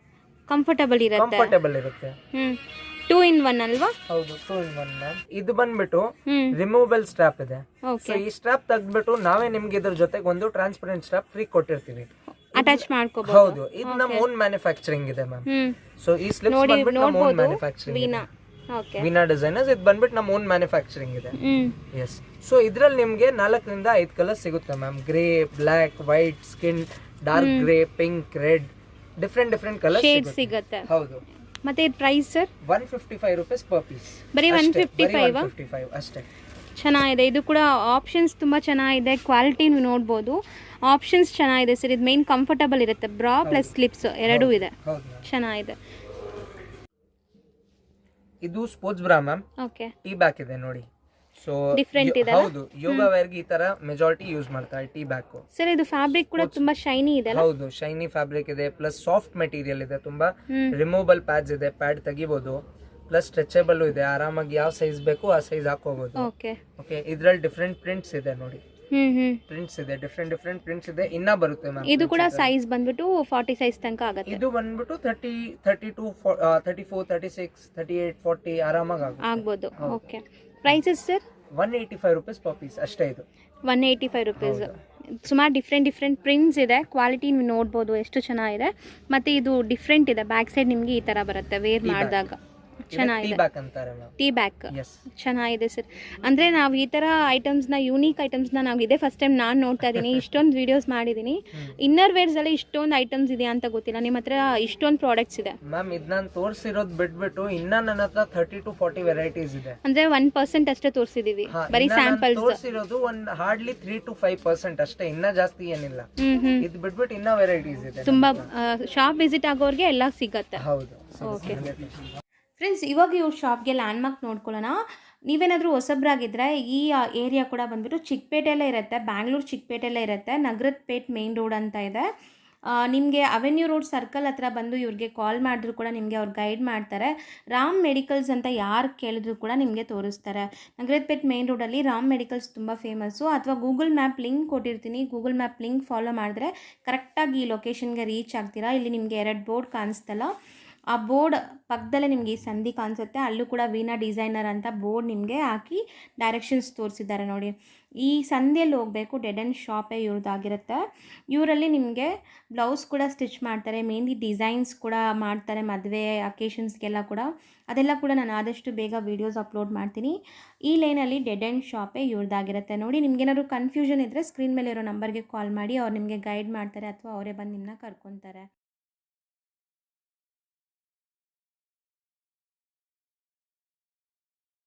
ಕಂಫರ್ಟಬಲ್ ಇರುತ್ತೆ. 2 in 1 ಅಲ್ವಾ? ಹೌದು, 2 in 1 ಮ್ಯಾಮ್. ಇದು ಬಂದ್ಬಿಟ್ಟು ರಿಮೂವಬಲ್ ಸ್ಟ್ರಾಪ್ ಇದೆ. ಸೊ ಈ ಸ್ಟ್ರಾಪ್ ತೆಗ್ದ್ಬಿಟ್ಟು ನಾವೇ ನಿಮ್ಗೆ ಇದ್ರ ಜೊತೆಗೆ ಒಂದು ಟ್ರಾನ್ಸ್ಪರೆಂಟ್ ಸ್ಟ್ರಾಪ್ ಫ್ರೀ ಕೊಟ್ಟಿರ್ತೀವಿ, ಅಟ್ಯಾಚ್ ಮಾಡ್ಕೋಬಹುದು. ಹೌದು, ಇದು ನಮ್ಮ ಓನ್ ಮ್ಯಾನುಫ್ಯಾಕ್ಚರಿಂಗ್ ಇದೆ ಮ್ಯಾಮ್. ಸೊ ಈ ಸ್ಲಿಪ್ಸ್ ಬಂದ್ಬಿಟ್ಟು ನಮ್ಮ ಓನ್ ಮ್ಯಾನುಫ್ಯಾಕ್ಚರಿಂಗ್. ವೀನಾ ಡಿಸೈನರ್ಸ್, ಇದು ಬಂದ್ಬಿಟ್ಟು ನಮ್ಮ ಓನ್ ಮ್ಯಾನುಫ್ಯಾಕ್ಚರಿಂಗ್ ಇದೆ. ಎಸ್, ಸೊ ಇದ್ರಲ್ಲಿ ನಿಮ್ಗೆ 4ರಿಂದ 5 ಕಲರ್ಸ್ ಸಿಗುತ್ತೆ ma'am. Grey, black, white, skin, dark grey, pink, red, different colours ಸಿಗುತ್ತೆ. ಹೌದು. ಮತ್ತೆ ಇದು price sir? 155 rupees per piece. ಬರೀ 155 ಅಷ್ಟೇ. ಚೆನ್ನಾಗಿದೆ. ಇದು ಕೂಡ ಆಪ್ಷನ್ಸ್ ತುಂಬ ಚೆನ್ನಾಗಿದೆ. ಕ್ವಾಲಿಟಿ ನೀವು ನೋಡ್ಬೋದು, ಆಪ್ಷನ್ಸ್ ಚೆನ್ನಾಗಿದೆ ಸರ್. ಇದು ಮೇನ್ ಕಂಫರ್ಟಬಲ್ ಇರುತ್ತೆ. ಬ್ರಾ ಪ್ಲಸ್ ಸ್ಲಿಪ್ಸ್ ಎರಡೂ ಇದೆ, ಚೆನ್ನಾಗಿದೆ. ಇದು ಸ್ಪೋರ್ಟ್ಸ್ ಬ್ರಾ ಮ್ಯಾಮ್. ಓಕೆ, ಟೀ ಬ್ಯಾಕ್ ಇದೆ ನೋಡಿ. ಸೊ ಡಿಫ್ರೆಂಟ್ ಇದೆ. ಹೌದು, ಯೋಗ ವೇರ್ಗೆ ಈ ತರ ಮೆಜಾರಿಟಿ ಯೂಸ್ ಮಾಡ್ತಾರೆ ಟೀ ಬ್ಯಾಕ್. ಸರ್ ಇದು ಫ್ಯಾಬ್ರಿಕ್ ಕೂಡ ತುಂಬಾ ಶೈನಿ ಇದೆ. ಹೌದು, ಶೈನಿ ಫ್ಯಾಬ್ರಿಕ್ ಇದೆ, ಪ್ಲಸ್ ಸಾಫ್ಟ್ ಮೆಟೀರಿಯಲ್ ಇದೆ. ತುಂಬಾ ರಿಮೂವಬಲ್ ಪ್ಯಾಡ್ಸ್ ಇದೆ, ಪ್ಯಾಡ್ ತೆಗಿಬಹುದು. ಪ್ಲಸ್ ಸ್ಟ್ರೆಚಬಲ್ ಇದೆ, ಆರಾಮಾಗಿ ಯಾವ ಸೈಜ್ ಬೇಕು ಆ ಸೈಜ್ ಹಾಕೋಬಹುದು. ಓಕೆ, ಇದ್ರಲ್ಲಿ ಡಿಫ್ರೆಂಟ್ ಪ್ರಿಂಟ್ಸ್ ಇದೆ ನೋಡಿ. ಪ್ರಿಂಟ್ಸ್ ಇದೆ, ಡಿಫ್ರೆಂಟ್ ಪ್ರಿಂಟ್ಸ್ ಇದೆ. ಇನ್ನ ಬರುತ್ತೆ ಮ್ಯಾಮ್. ಇದು ಕೂಡ ಸೈಜ್ ಬಂದ್ಬಿಟ್ಟು 40 ಸೈಜ್ ತನಕ ಆಗುತ್ತೆ. ಇದು ಬಂದ್ಬಿಟ್ಟು 30, 32, 34, 36, 38, 40 ಆರಾಮಾಗಿ ಆಗ್ಬೋದು. Okay, prices sir? 185 rupees per piece ಅಷ್ಟೇ. ಇದು 185 rupees. ಸುಮಾರು ಡಿಫ್ರೆಂಟ್ ಪ್ರಿಂಟ್ಸ್ ಇದೆ. ಕ್ವಾಲಿಟಿ ನೀವು ನೋಡ್ಬೋದು ಎಷ್ಟು ಚೆನ್ನಾಗಿದೆ. ಮತ್ತು ಇದು ಡಿಫ್ರೆಂಟ್ ಇದೆ. ಬ್ಯಾಕ್ ಸೈಡ್ ನಿಮಗೆ ಈ ಥರ ಬರುತ್ತೆ ವೇರ್ ಮಾಡಿದಾಗ. ಚೆನ್ನಾಗಿದೆ. ಟೀ ಬ್ಯಾಕ್ ಚೆನ್ನಾಗಿದೆ ಸರ್. ಅಂದರೆ ನಾವು ಈ ಥರ ಐಟಮ್ಸ್ನ, ಯೂನಿಕ್ ಐಟಮ್ಸ್ನ ನಾವು ಇದೇ ಫಸ್ಟ್ ಟೈಮ್ ನಾನು ನೋಡ್ತಾ ಇದ್ದೀನಿ. ಇಷ್ಟೊಂದು ವೀಡಿಯೋಸ್ ಮಾಡಿದ್ದೀನಿ. ಇನ್ನರ್ ವೇರ್ಸಲ್ಲಿ ಇಷ್ಟೊಂದು ಐಟಮ್ಸ್ ಇದೆ ಅಂತ ಗೊತ್ತಿಲ್ಲ. ನಿಮ್ಮ ಹತ್ರ ಇಷ್ಟೊಂದು ಪ್ರಾಡಕ್ಟ್ಸ್ ಇದೆ ಮ್ಯಾಮ್. ಇದು ನಾನು ತೋರಿಸಿರೋದು ಬಿಟ್ಬಿಟ್ಟು ಇನ್ನೂ ನನ್ನ ಹತ್ರ 30 to 40 ವೆರೈಟೀಸ್ ಇದೆ. ಅಂದರೆ 1% ಅಷ್ಟೇ ತೋರಿಸಿದ್ದೀವಿ, ಬರೀ ಸ್ಯಾಂಪಲ್ಸ್ ತೋರಿಸಿರೋದು. ಒಂದು ಹಾರ್ಡ್ಲಿ 3 to 5% ಅಷ್ಟೇ, ಇನ್ನೂ ಜಾಸ್ತಿ ಏನಿಲ್ಲ. ಇದು ಬಿಟ್ಬಿಟ್ಟು ಇನ್ನೂ ವೆರೈಟೀಸ್ ಇದೆ. ತುಂಬ ಶಾಪ್ ವಿಸಿಟ್ ಆಗೋರಿಗೆ ಎಲ್ಲ ಸಿಗತ್ತೆ. ಹೌದು. ಓಕೆ ಫ್ರೆಂಡ್ಸ್, ಇವಾಗ ಇವ್ರ ಶಾಪ್ಗೆ ಲ್ಯಾಂಡ್ಮಾರ್ಕ್ ನೋಡ್ಕೊಳ್ಳೋಣ. ನೀವೇನಾದರೂ ಹೊಸಬ್ರಾಗಿದ್ದರೆ ಈ ಏರಿಯಾ ಕೂಡ ಬಂದುಬಿಟ್ಟು ಚಿಕ್ಕಪೇಟೆಯಲ್ಲೇ ಇರುತ್ತೆ. ಬ್ಯಾಂಗ್ಳೂರು ಚಿಕ್ಕಪೇಟೆಯಲ್ಲೇ ಇರುತ್ತೆ. ನಗರದ ಪೇಟ್ ಮೇನ್ ರೋಡ್ ಅಂತ ಇದೆ. ನಿಮಗೆ ಅವೆನ್ಯೂ ರೋಡ್ ಸರ್ಕಲ್ ಹತ್ರ ಬಂದು ಇವ್ರಿಗೆ ಕಾಲ್ ಮಾಡಿದ್ರು ಕೂಡ ನಿಮಗೆ ಅವ್ರು ಗೈಡ್ ಮಾಡ್ತಾರೆ. ರಾಮ್ ಮೆಡಿಕಲ್ಸ್ ಅಂತ ಯಾರು ಕೇಳಿದ್ರು ಕೂಡ ನಿಮಗೆ ತೋರಿಸ್ತಾರೆ. ನಗರದ ಪೇಟ್ ಮೇನ್ ರೋಡಲ್ಲಿ ರಾಮ್ ಮೆಡಿಕಲ್ಸ್ ತುಂಬ ಫೇಮಸ್ಸು. ಅಥವಾ ಗೂಗಲ್ ಮ್ಯಾಪ್ ಲಿಂಕ್ ಕೊಟ್ಟಿರ್ತೀನಿ, ಗೂಗಲ್ ಮ್ಯಾಪ್ ಲಿಂಕ್ ಫಾಲೋ ಮಾಡಿದ್ರೆ ಕರೆಕ್ಟಾಗಿ ಈ ಲೊಕೇಶನ್ಗೆ ರೀಚ್ ಆಗ್ತೀರಾ. ಇಲ್ಲಿ ನಿಮಗೆ 2 ಬೋರ್ಡ್ ಕಾಣಿಸ್ತಲ್ಲ, ಆ ಬೋರ್ಡ್ ಪಕ್ಕದಲ್ಲೇ ನಿಮಗೆ ಈ ಸಂಧಿ ಕಾಣಿಸುತ್ತೆ, ಅಲ್ಲೂ ಕೂಡ ವೀಣಾ ಡಿಸೈನರ್ ಅಂತ ಬೋರ್ಡ್ ನಿಮಗೆ ಹಾಕಿ ಡೈರೆಕ್ಷನ್ಸ್ ತೋರಿಸಿದ್ದಾರೆ ನೋಡಿ. ಈ ಸಂಧಿಯಲ್ಲಿ ಹೋಗಬೇಕು, ಡೆಡ್ ಆ್ಯಂಡ್ ಶಾಪೇ ಇವ್ರದ್ದಾಗಿರುತ್ತೆ. ಇವರಲ್ಲಿ ನಿಮಗೆ ಬ್ಲೌಸ್ ಕೂಡ ಸ್ಟಿಚ್ ಮಾಡ್ತಾರೆ, ಮೆಹಂದಿ ಡಿಸೈನ್ಸ್ ಕೂಡ ಮಾಡ್ತಾರೆ, ಮದುವೆ ಅಕೇಶನ್ಸ್ಗೆಲ್ಲ ಕೂಡ. ಅದೆಲ್ಲ ಕೂಡ ನಾನು ಆದಷ್ಟು ಬೇಗ ವೀಡಿಯೋಸ್ ಅಪ್ಲೋಡ್ ಮಾಡ್ತೀನಿ. ಈ ಲೈನಲ್ಲಿ ಡೆಡ್ ಆ್ಯಂಡ್ ಶಾಪೇ ಇವ್ರದ್ದಾಗಿರುತ್ತೆ ನೋಡಿ. ನಿಮ್ಗೇನಾದ್ರು ಕನ್ಫ್ಯೂಷನ್ ಇದ್ದರೆ ಸ್ಕ್ರೀನ್ ಮೇಲೆ ಇರೋ ನಂಬರ್ಗೆ ಕಾಲ್ ಮಾಡಿ, ಅವ್ರು ನಿಮಗೆ ಗೈಡ್ ಮಾಡ್ತಾರೆ ಅಥವಾ ಅವರೇ ಬಂದು ನಿಮ್ಮನ್ನ ಕರ್ಕೊತಾರೆ.